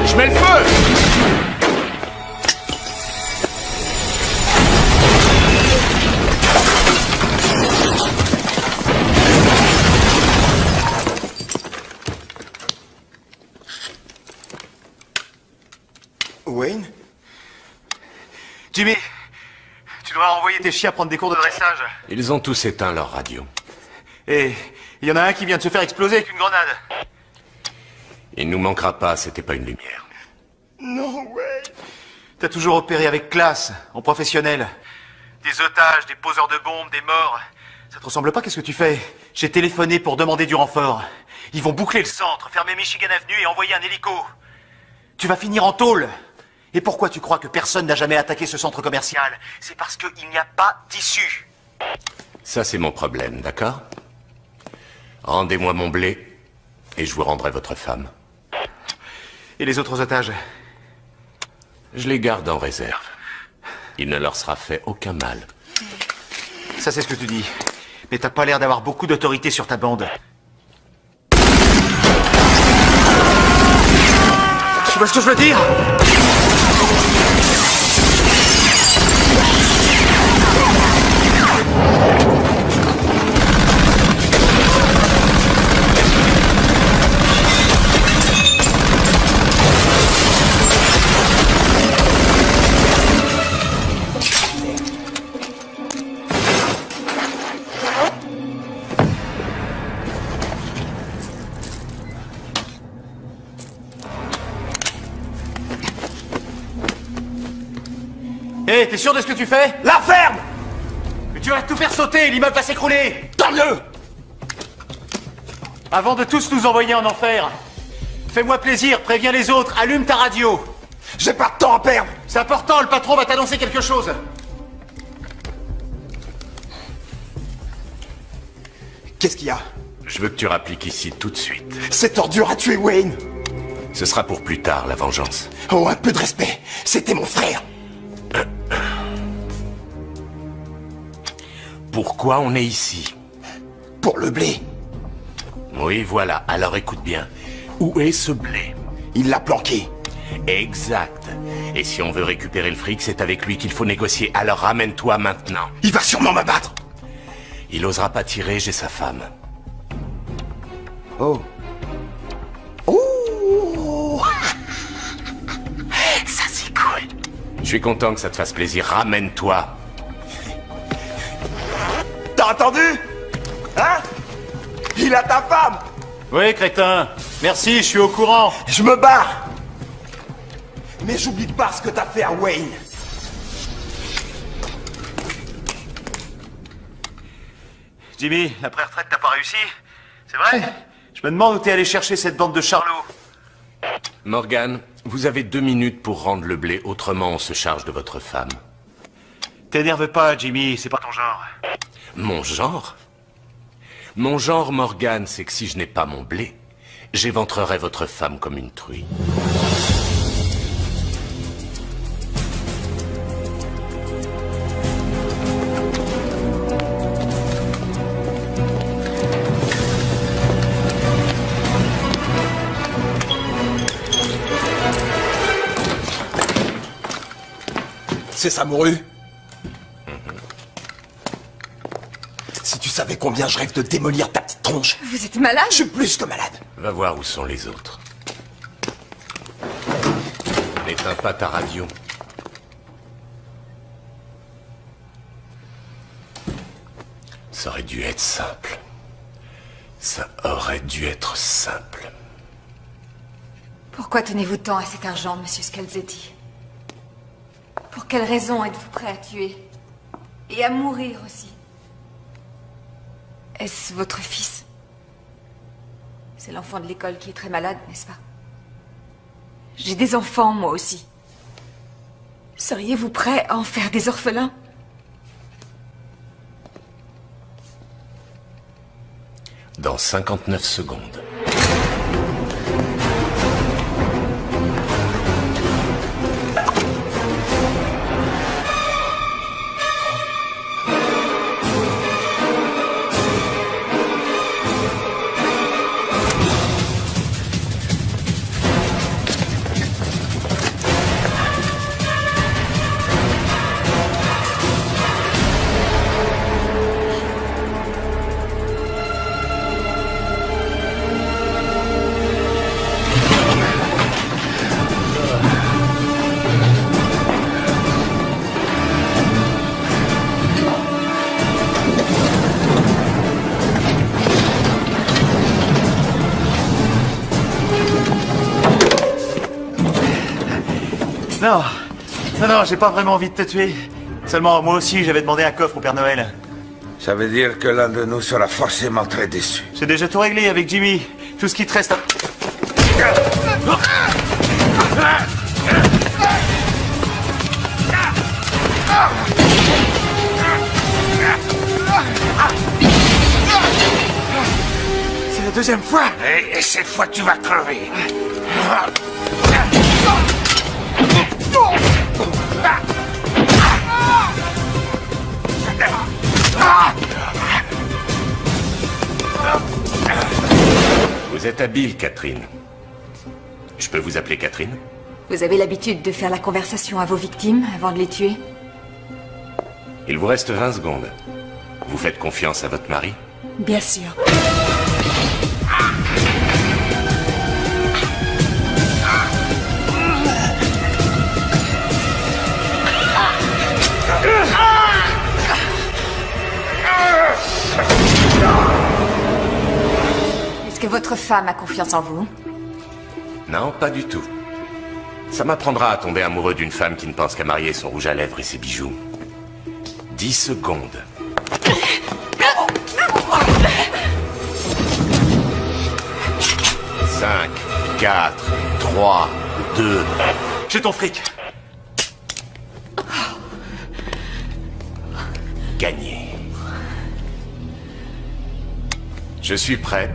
Je mets le feu! envoyé tes chiens prendre des cours de dressage. Ils ont tous éteint leur radio. Et il y en a un qui vient de se faire exploser avec une grenade. Il nous manquera pas, c'était pas une lumière. Non, ouais. T'as toujours opéré avec classe, en professionnel. Des otages, des poseurs de bombes, des morts. Ça te ressemble pas, qu'est-ce que tu fais? J'ai téléphoné pour demander du renfort. Ils vont boucler le centre, fermer Michigan Avenue et envoyer un hélico. Tu vas finir en tôle. Et pourquoi tu crois que personne n'a jamais attaqué ce centre commercial? C'est parce qu'il n'y a pas d'issue. Ça, c'est mon problème, d'accord? Rendez-moi mon blé, et je vous rendrai votre femme. Et les autres otages? Je les garde en réserve. Il ne leur sera fait aucun mal. Ça, c'est ce que tu dis. Mais t'as pas l'air d'avoir beaucoup d'autorité sur ta bande. Tu vois ce que je veux dire? Hé, t'es sûr de ce que tu fais? La ferme! Mais tu vas tout faire sauter, l'immeuble va s'écrouler! Tant mieux! Avant de tous nous envoyer en enfer, fais-moi plaisir, préviens les autres, allume ta radio! J'ai pas de temps à perdre! C'est important, le patron va t'annoncer quelque chose! Qu'est-ce qu'il y a? Je veux que tu rappliques ici tout de suite. Cette ordure a tué Wayne! Ce sera pour plus tard, la vengeance. Oh, un peu de respect! C'était mon frère! Pourquoi on est ici? Pour le blé. Oui, voilà. Alors écoute bien. Où est ce blé? Il l'a planqué. Exact. Et si on veut récupérer le fric, c'est avec lui qu'il faut négocier. Alors ramène-toi maintenant. Il va sûrement m'abattre. Il osera pas tirer, j'ai sa femme. Oh. Oh. Ça c'est cool. Je suis content que ça te fasse plaisir. Ramène-toi. T'as entendu? Hein? Il a ta femme! Oui, crétin. Merci, je suis au courant. Je me barre! Mais j'oublie pas ce que t'as fait à Wayne. Jimmy, la pré-retraite t'as pas réussi? C'est vrai? Je me demande où t'es allé chercher cette bande de charlots. Morgan, vous avez 2 minutes pour rendre le blé, autrement on se charge de votre femme. T'énerve pas, Jimmy, c'est pas ton genre. Mon genre? Mon genre, Morgan, c'est que si je n'ai pas mon blé, j'éventrerai votre femme comme une truie. C'est ça, Mouru? Si tu savais combien je rêve de démolir ta petite tronche. Vous êtes malade? Je suis plus que malade. Va voir où sont les autres. N'éteins pas ta radio. Ça aurait dû être simple. Ça aurait dû être simple. Pourquoi tenez-vous tant à cet argent, monsieur Scalzetti? Pour quelle raison êtes-vous prêt à tuer? Et à mourir aussi? Est-ce votre fils? C'est l'enfant de l'école qui est très malade, n'est-ce pas? J'ai des enfants, moi aussi. Seriez-vous prêt à en faire des orphelins? Dans 59 secondes. Non, non, j'ai pas vraiment envie de te tuer. Seulement, moi aussi, j'avais demandé un coffre au Père Noël. Ça veut dire que l'un de nous sera forcément très déçu. J'ai déjà tout réglé avec Jimmy. Tout ce qui te reste à... C'est la deuxième fois. Et cette fois, tu vas crever. Vous êtes habile, Catherine. Je peux vous appeler Catherine? Vous avez l'habitude de faire la conversation à vos victimes avant de les tuer? Il vous reste 20 secondes. Vous faites confiance à votre mari? Bien sûr. Est-ce que votre femme a confiance en vous? Non, pas du tout. Ça m'apprendra à tomber amoureux d'une femme qui ne pense qu'à marier son rouge à lèvres et ses bijoux. 10 secondes. 5, 4, 3, 2... J'ai ton fric. Gagné. Je suis prêt.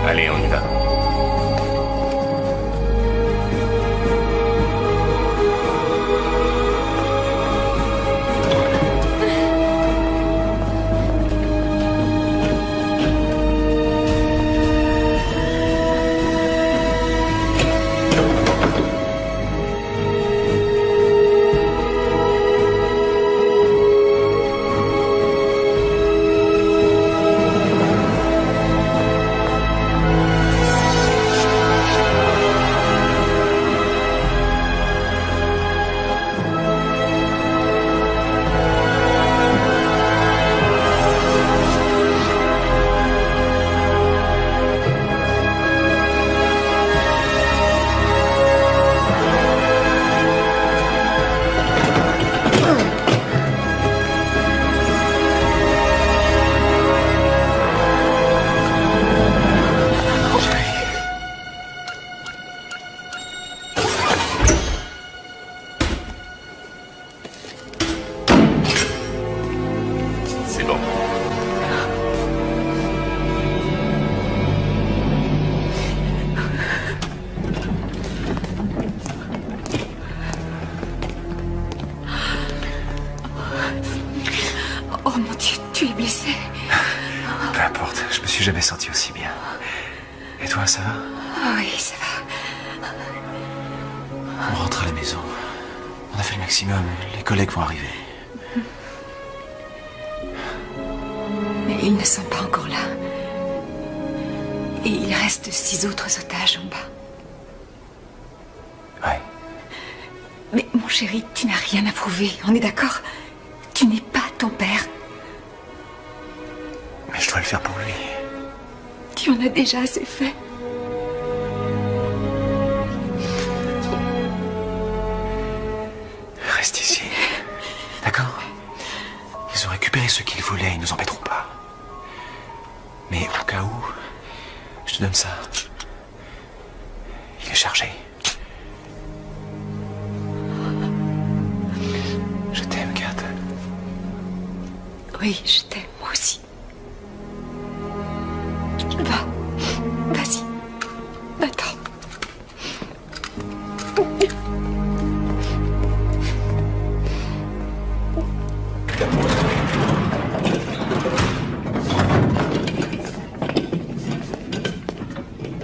Allez, on y va. C'est bon. Oh mon Dieu, tu es blessé. Peu importe, je me suis jamais senti aussi bien. Et toi, ça va? Ah oui, ça va. On rentre à la maison. On a fait le maximum. Les collègues vont arriver. Mais ils ne sont pas encore là. Et il reste 6 autres otages en bas. Ouais. Mais mon chéri, tu n'as rien à prouver, on est d'accord? Tu n'es pas ton père. Mais je dois le faire pour lui. Tu en as déjà assez fait. Reste ici. ce qu'ils voulaient, ils nous embêteront pas. Mais au cas où, je te donne ça. Il est chargé. Je t'aime, Kat. Oui, je t'aime, moi aussi. Vas-y. Attends.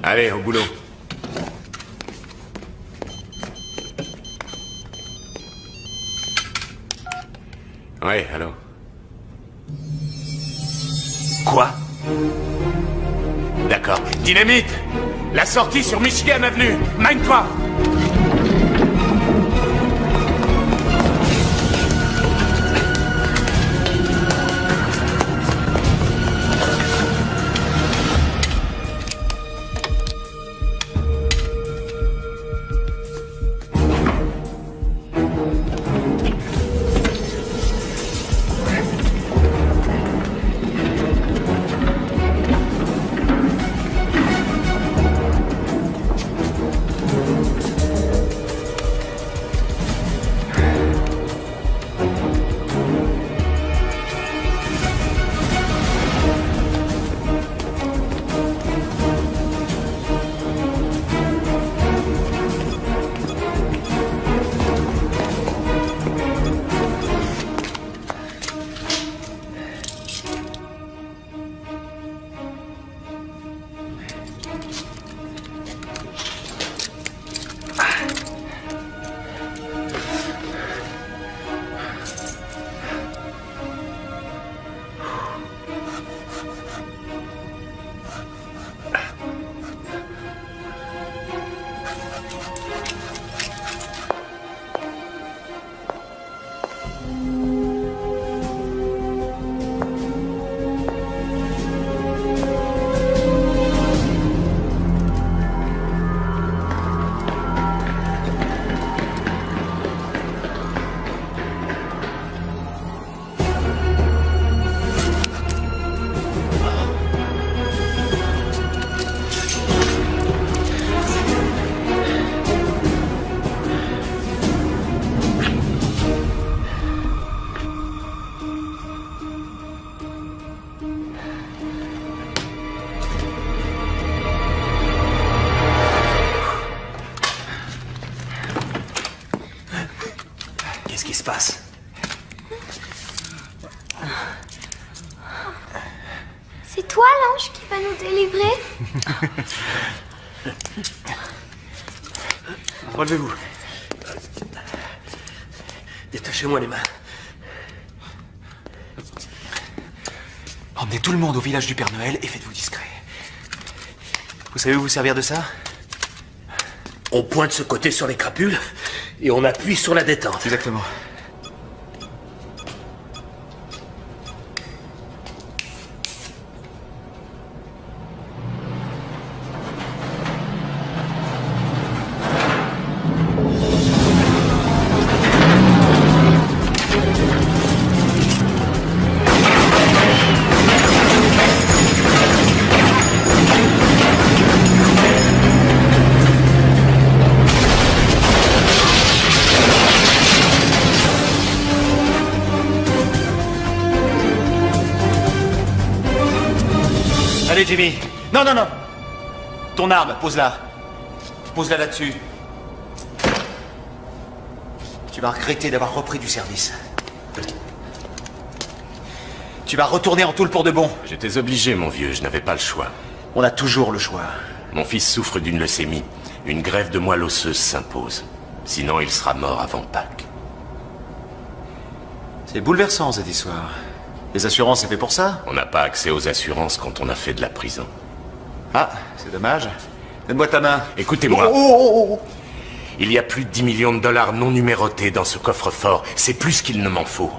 Allez, au boulot. Ouais, allô. Quoi? D'accord. Dynamite! La sortie sur Michigan Avenue! Mine-toi! Qu'est-ce qui se passe? C'est toi l'ange qui va nous délivrer? Relevez-vous. Détachez-moi les mains. Emmenez tout le monde au village du Père Noël et faites-vous discret. Vous savez vous servir de ça? On pointe ce côté sur les crapules et on appuie sur la détente. Exactement. Allez, Jimmy. Non, non, non. Ton arme, pose-la. Pose-la là-dessus. Tu vas regretter d'avoir repris du service. Tu vas retourner en Toul pour de bon. J'étais obligé, mon vieux, je n'avais pas le choix. On a toujours le choix. Mon fils souffre d'une leucémie. Une greffe de moelle osseuse s'impose. Sinon, il sera mort avant Pâques. C'est bouleversant, cette histoire. Les assurances, c'est fait pour ça? On n'a pas accès aux assurances quand on a fait de la prison. Ah, c'est dommage. Donne-moi ta main. Écoutez-moi. Oh. Il y a plus de 10 millions de dollars non numérotés dans ce coffre-fort. C'est plus qu'il ne m'en faut.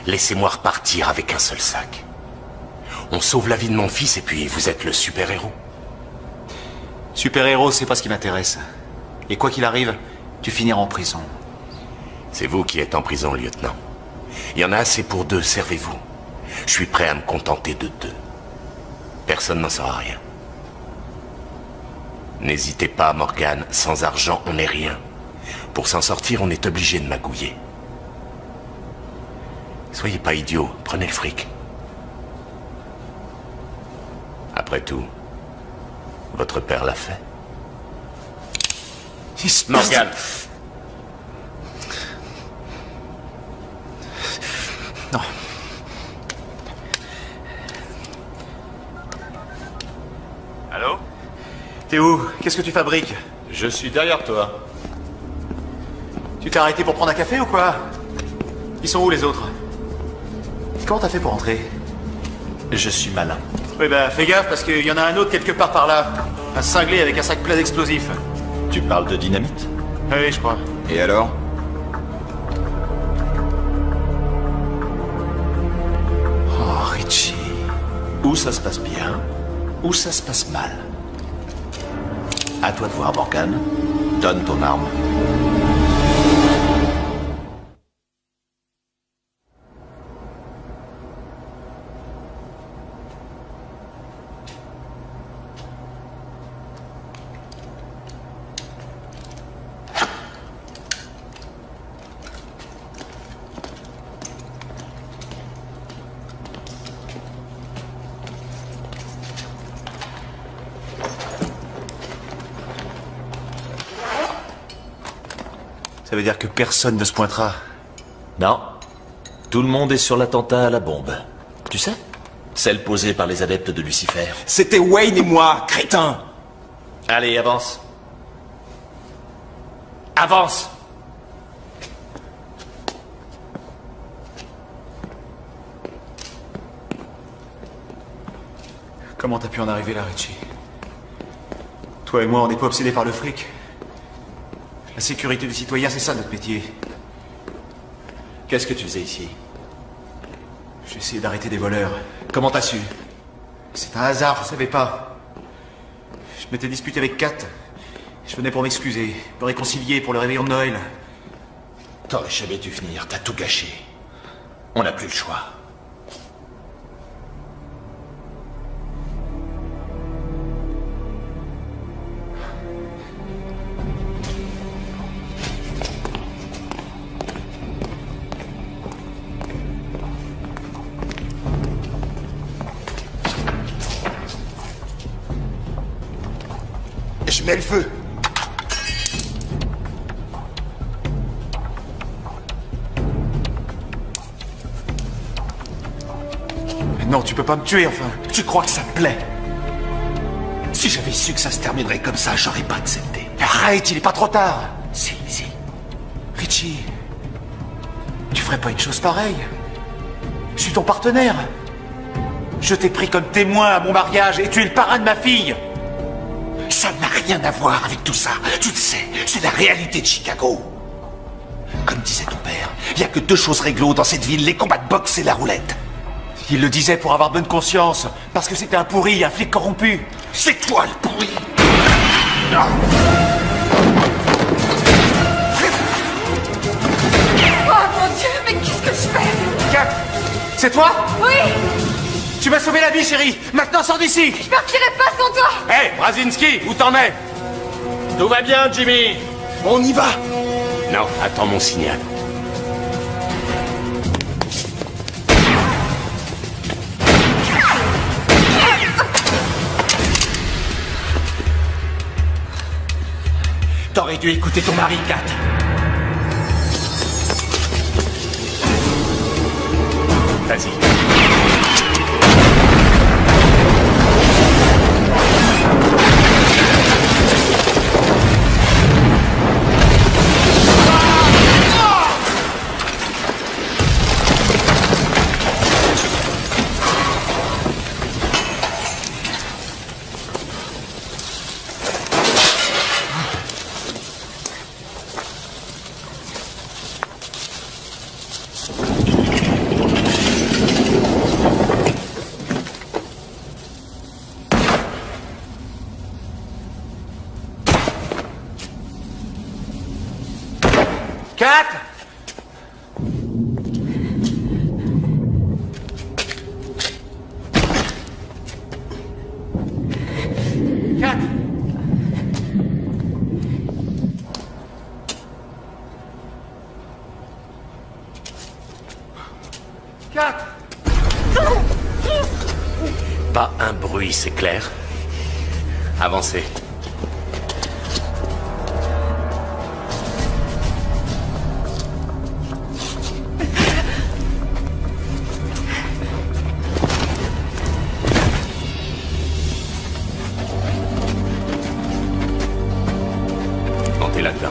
Laissez-moi repartir avec un seul sac. On sauve la vie de mon fils et puis vous êtes le super-héros. Super-héros, c'est pas ce qui m'intéresse. Et quoi qu'il arrive, tu finiras en prison. C'est vous qui êtes en prison, lieutenant. Il y en a assez pour 2, servez-vous. Je suis prêt à me contenter de 2. Personne n'en saura rien. N'hésitez pas, Morgan, sans argent, on n'est rien. Pour s'en sortir, on est obligé de magouiller. Soyez pas idiot, prenez le fric. Après tout, votre père l'a fait. Morgan. Non. Allô? T'es où? Qu'est-ce que tu fabriques? Je suis derrière toi. Tu t'es arrêté pour prendre un café ou quoi? Ils sont où les autres? Comment t'as fait pour entrer? Je suis malin. Oui bah fais gaffe parce qu'il y en a un autre quelque part par là. Un cinglé avec un sac plein d'explosifs. Tu parles de dynamite? Oui, je crois. Et alors? Oh, Richie. Ou ça se passe bien, ou ça se passe mal. À toi de voir, Morgan. Donne ton arme. Ça veut dire que personne ne se pointera. Non. Tout le monde est sur l'attentat à la bombe. Tu sais? Celle posée par les adeptes de Lucifer. C'était Wayne et moi, crétin! Allez, avance. Avance! Comment t'as pu en arriver là, Richie? Toi et moi, on n'est pas obsédés par le fric. La sécurité des citoyens, c'est ça notre métier. Qu'est-ce que tu faisais ici? J'ai essayé d'arrêter des voleurs. Comment t'as su? C'est un hasard, je savais pas. Je m'étais disputé avec Kat. Je venais pour m'excuser, me réconcilier pour le réveillon de Noël. T'aurais jamais dû venir, t'as tout gâché. On n'a plus le choix. Je mets le feu. Mais non, tu peux pas me tuer, enfin. Tu crois que ça me plaît? Si j'avais su que ça se terminerait comme ça, j'aurais pas accepté. Arrête, il est pas trop tard. Si. Richie, tu ferais pas une chose pareille? Je suis ton partenaire. Je t'ai pris comme témoin à mon mariage et tu es le parrain de ma fille. Ça n'a rien à voir avec tout ça. Tu le sais, c'est la réalité de Chicago. Comme disait ton père, il n'y a que 2 choses réglo dans cette ville, les combats de boxe et la roulette. Il le disait pour avoir bonne conscience, parce que c'était un pourri, un flic corrompu. C'est toi le pourri. Oh mon Dieu, mais qu'est-ce que je fais? Kat, c'est toi? Oui! Tu m'as sauvé la vie, chérie. Maintenant, sors d'ici. Je partirai pas sans toi! Hé, Brzezinski, où t'en es? Tout va bien, Jimmy. On y va. Non, attends mon signal. T'aurais dû écouter ton mari, Kat. Vas-y. Pas un bruit, c'est clair? Avancez. Montez là-dedans.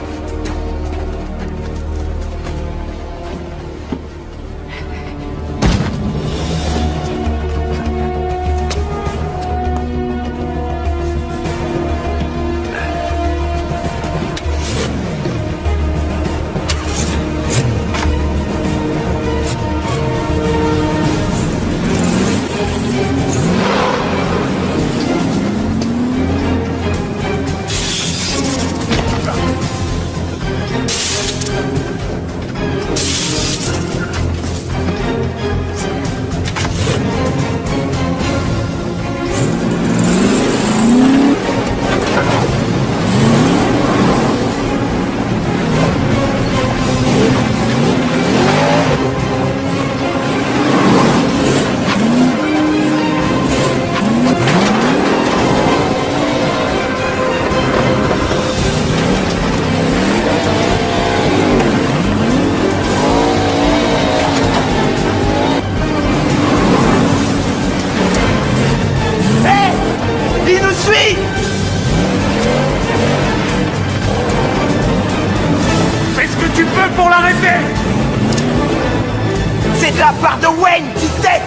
C'est de la part de Wayne qui t'aide.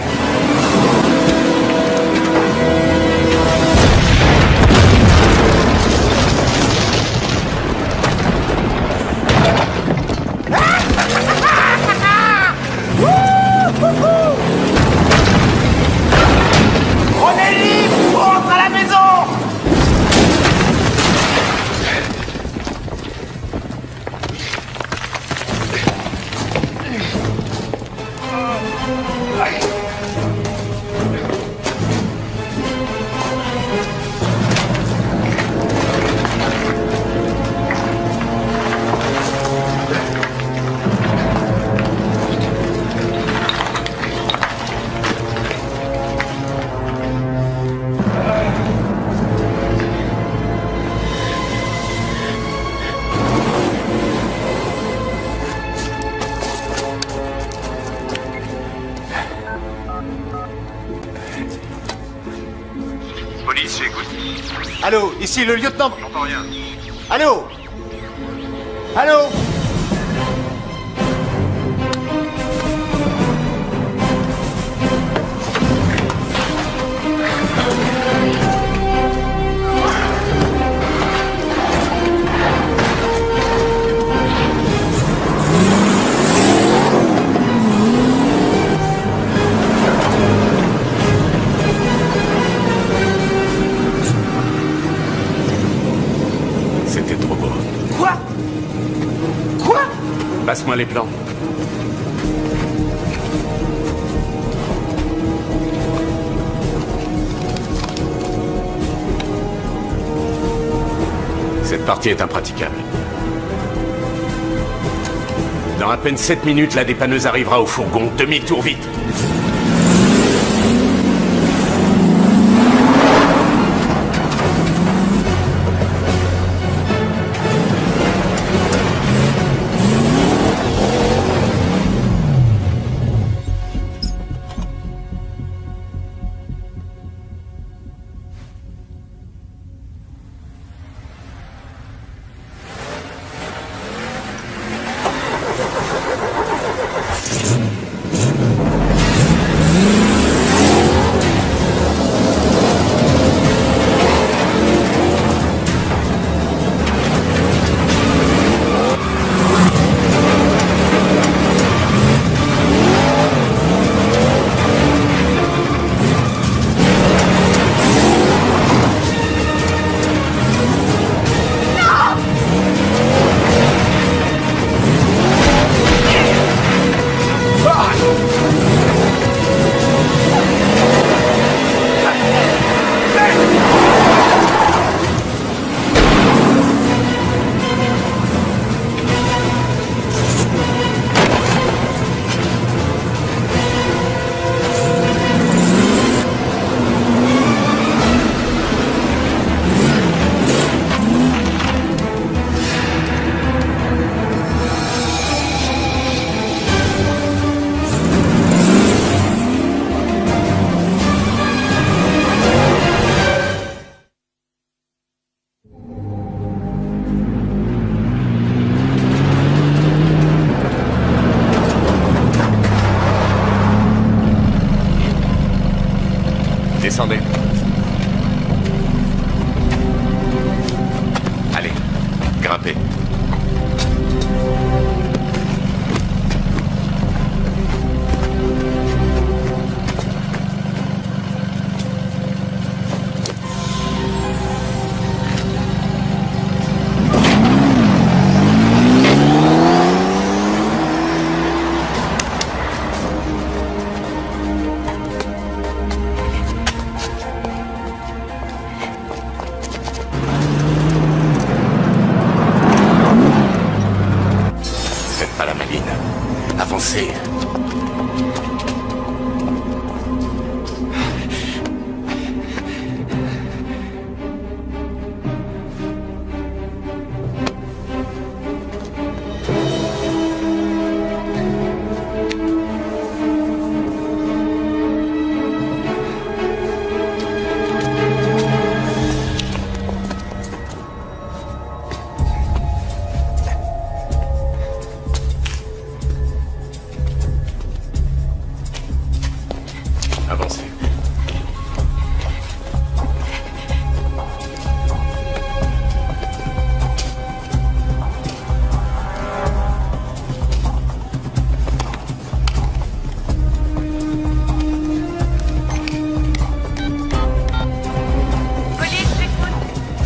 On est libre, on rentre à la maison. Police, j'écoute. Allô, ici le lieutenant. J'entends rien. Allô. Allô. C'était trop beau. Quoi? Quoi? Passe-moi les plans. Cette partie est impraticable. Dans à peine 7 minutes, la dépanneuse arrivera au fourgon. Demi-tour vite. Descendez. Allez, grimpez. Avancez. Avancez.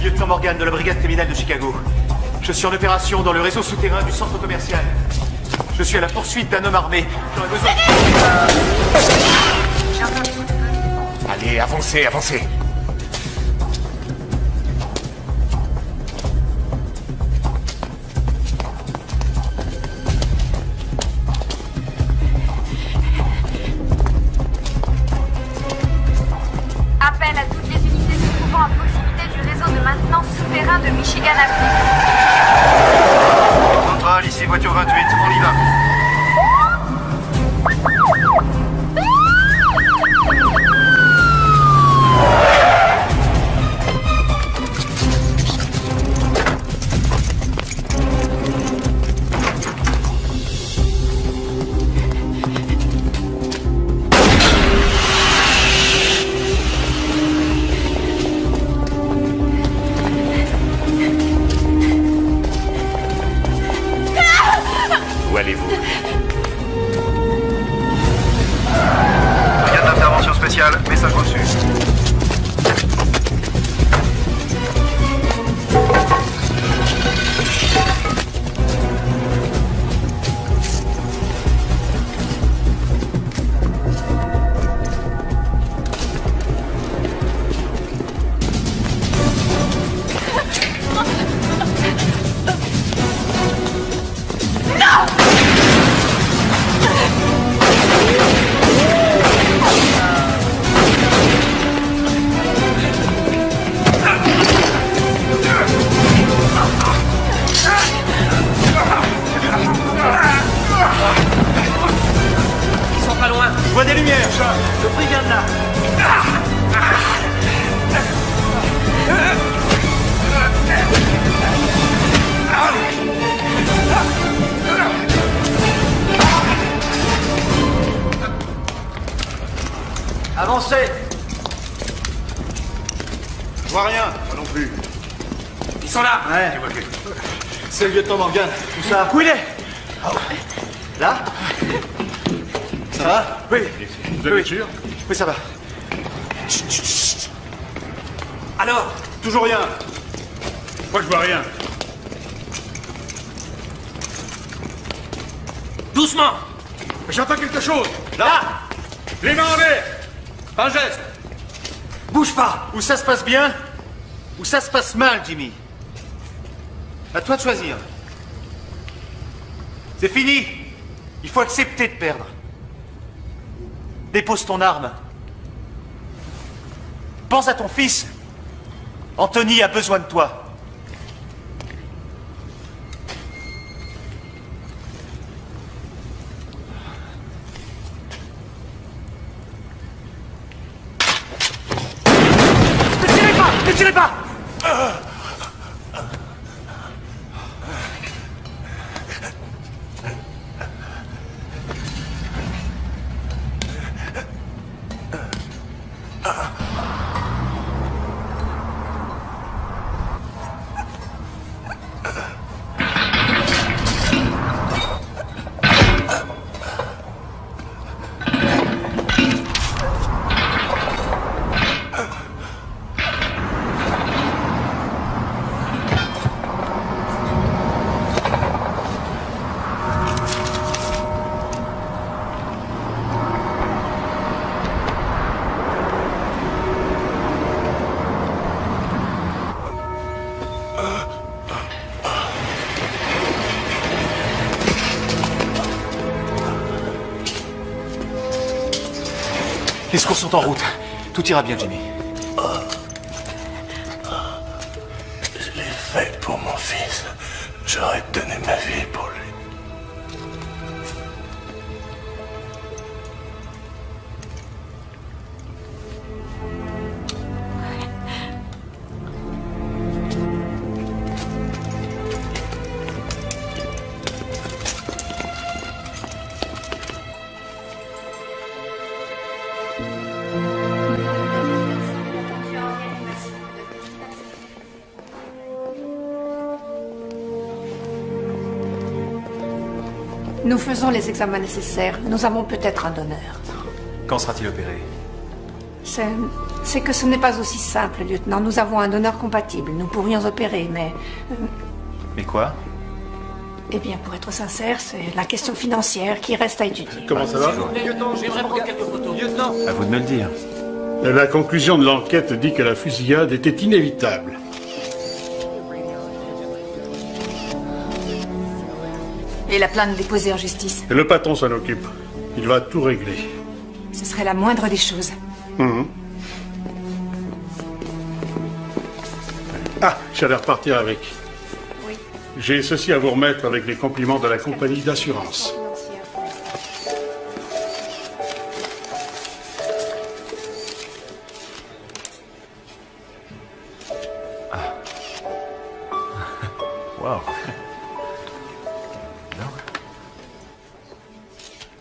Lieutenant Morgan de la brigade criminelle de Chicago. Je suis en opération dans le réseau souterrain du centre commercial. Je suis à la poursuite d'un homme armé. J'aurais besoin... Allez, avancez, avancez. Appel à toutes les unités se trouvant à proximité du réseau de maintenance souterrain de Michigan Avenue. Centrale, ici voiture 28, on y va. Où allez-vous? Brigade d'intervention spéciale, message reçu. Ils sont pas loin. Je vois des lumières. Le brigade là. Avancez. Je vois rien, moi non plus. Ils sont là. Ouais. C'est le lieutenant Morgan. Où ça? Où il est? Là? Ça va? Oui. Vous êtes sûr? Oui, ça va. Alors? Toujours rien. Moi, je vois rien. Doucement. J'entends quelque chose. Là! Les mains en l'air. Un geste. Bouge pas! Où ça se passe bien? Ou ça se passe mal, Jimmy? À toi de choisir. C'est fini. Il faut accepter de perdre. Dépose ton arme. Pense à ton fils. Anthony a besoin de toi. Ne tirez pas! Ne tirez pas! secours sont en route. Tout ira bien, Jimmy. Je l'ai fait pour mon fils. J'aurais donné ma vie pour lui. Nous faisons les examens nécessaires. Nous avons peut-être un donneur. Quand sera-t-il opéré? C'est que ce n'est pas aussi simple, lieutenant. Nous avons un donneur compatible. Nous pourrions opérer, mais... Mais quoi? Eh bien, pour être sincère, c'est la question financière qui reste à étudier. Comment ça va? Lieutenant, j'aimerais prendre quelques photos. Lieutenant! À vous de me le dire. La conclusion de l'enquête dit que la fusillade était inévitable. Et la plainte déposée en justice. Et le patron s'en occupe. Il va tout régler. Ce serait la moindre des choses. Ah, j'allais repartir avec. Oui. J'ai ceci à vous remettre avec les compliments de la compagnie d'assurance. Wow.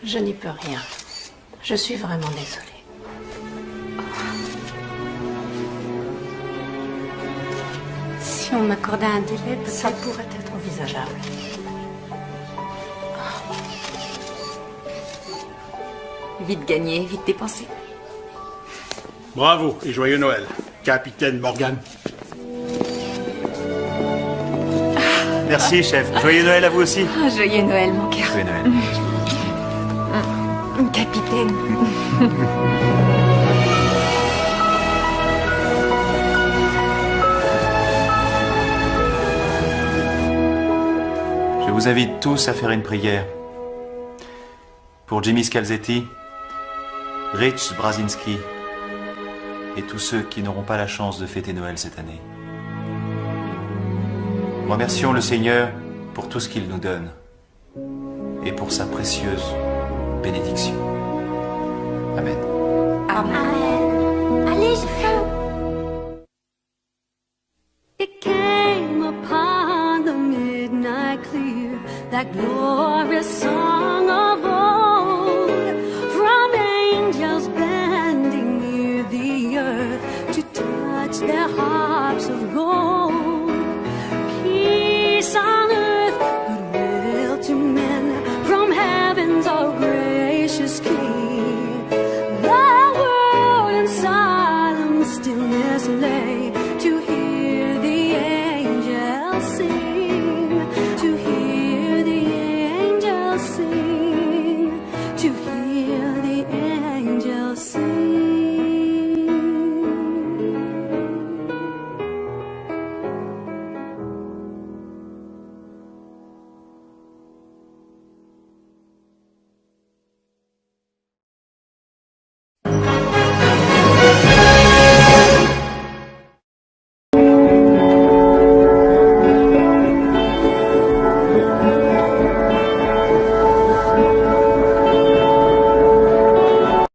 Je n'y peux rien. Je suis vraiment désolée. Si on m'accordait un délai, Ça pourrait être envisageable. Vite gagné, vite dépensé. Bravo et joyeux Noël, capitaine Morgan. Merci, chef. Joyeux Noël à vous aussi. Joyeux Noël, mon cœur. Joyeux Noël. Capitaine. Je vous invite tous à faire une prière. Pour Jimmy Scalzetti, Rich Brazinski et tous ceux qui n'auront pas la chance de fêter Noël cette année. Remercions le Seigneur pour tout ce qu'il nous donne et pour sa précieuse bénédiction. Amen. Amen. Allez, j'ai faim. It came upon the midnight clear, that glorious song of old, from angels bending near the earth to touch their harps of gold. Peace on earth, goodwill to men, from heaven's all gracious King. The world in solemn stillness lay to hear the angels sing, to hear the angels sing, to hear the angels sing.